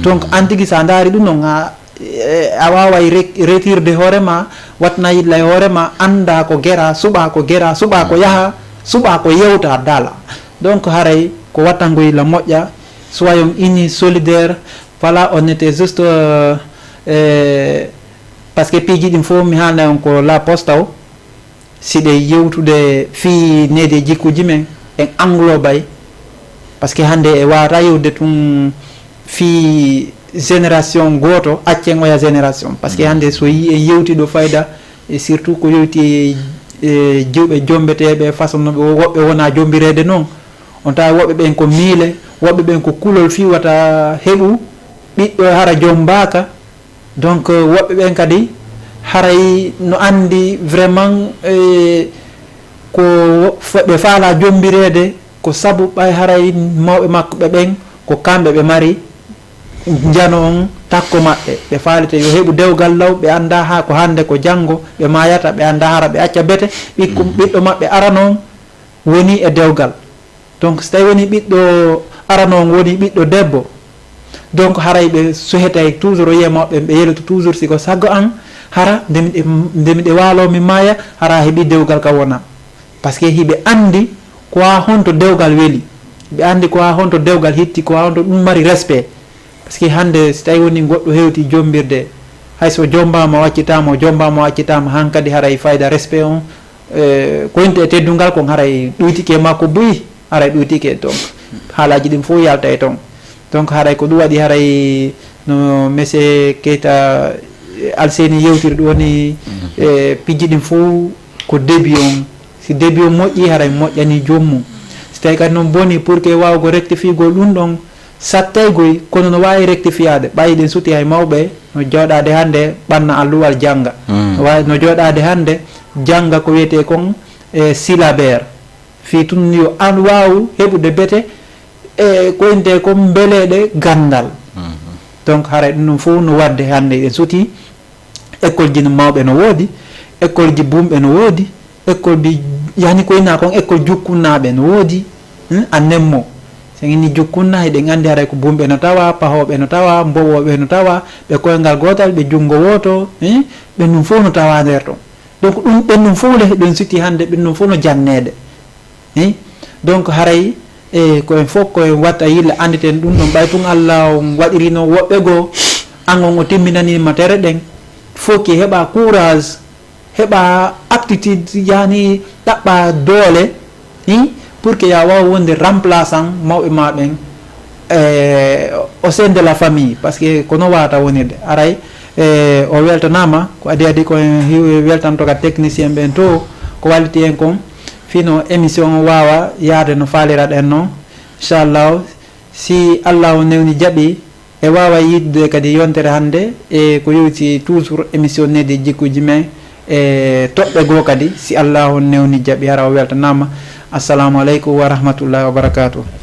donc an tigui sa daari ɗum noon a waway retirde hoorema watna yilla e hoorema anda ko guera suɓa ko guera suɓa ko yaaha suɓa ko yewta daala donc haray ko wattango yilla moƴƴa soyons unis solidaire voilà on était juste par ce que piiji ɗin fof mi haalna on ko la poste o siɗe yewtude fi nede jikkuji men en englobay par ce que hande e wawata yewde tun fi génération goto accen oya génération par ce que hande so yi en yewtiɗo fayda et surtout ko yewti jiwɓe jombeteɓe façon noɓe woɓɓe wona jombirede noon on tawi woɓɓe ɓen ko miile woɓɓe ɓen ko kulol fiwata heɓu ɓiɗɗo hara jombaka donc woɓɓe ɓen kadi haray no andi vraiment ko ɓe faala jombirede ko saabu ɓay haray mawɓe makko ɓe ɓen ko kamɓe ɓe mari jano on takko maɓɓe ɓe faalite yo heɓu dewgal law ɓe anda ha ko hande ko janggo ɓe mayata ɓe anda hara ɓe acca bete ɓiɗɗo maɓɓe arano woni e dewgal donc so tawi woni ɓiɗɗo arano woni ɓiɗɗo debbo donc haray ɓe sohetay toujours o yiya mawɓe ɓe yeloto toujours siko saggo an hara ndemiɗe waalo mi maya hara heeɓi dewgal ka wona par ce que hiɓe andi ko ha honto dewgal weeli ɓe andi ko ha honto dewgal hitti ko ha honto ɗum mari respect par ce que hande so tawi woni goɗɗo hewti jombirde hayso jombama waccitama hankkadi haray fayda respect on ko wonti e teddungal kon haray ɗuytike makko buyi haray ɗuytike donc haalaji ɗin fof yalta e toon donc haray ko ɗum waɗi haray no monsieur Keita Alseni yewtiri ɗum woni pijji ɗin fof ko début on si début o moƴƴi haray moƴƴani jommum so tawi kadi noon boni pour que wawgo rectifigol ɗum ɗon sattaygoy kono no wawi rectifiade ɓayi ɗen suti hay mawɓe no jooɗade hande ɓanna alluwal jangga no jooɗade hande jangga ko wiyete kon syllabaire fi tun yo an waw heɓude bete e ko winte kon beeleɗe gandal donc haray ɗum ɗum fof no wadde hande en suti école ji no mawɓe no woodi école ji bumɓe no woodi école bi yani ko ina kon école jukkunnaɓe no woodi annemmo so inni jukkunna eɗen andi haray ko bumɓe no tawa pahoɓe no tawa mbowoɓe no tawa ɓe koyngal gotal ɓe junggo woto ɓen ɗum fof no tawa nder ton donc ɗum ɓen ɗum fof le ɗen suti hande ɓen ɗum fof no jannede donc haray ko en fof koye watta yilla anditen ɗum ɗon ɓay tun Allah waɗirino woɓɓe goo an on o timminanima tere ɗen faut que heɓa courage heɓa aptitude yani ɗaɓɓa doole pour que ya wawa wonde remplaçant mawɓe ma ɓen au sein de la famille par ce que kono wawata wonirde aray o weltanama ko adi ko weltanto ka technicien ɓen to ko walliti en kon fino émission wawa yaade no faliraɗen noon inchallah si Allah o newni jaaɓi e wawa yidde kadi yontere hande e ko yewti toujours émission nede jikkuji men e toɓɓe goo kadi si Allah o newni jaaɓi hara o weltanama assalamu aleykum wa rahmatullahi wa barakatuh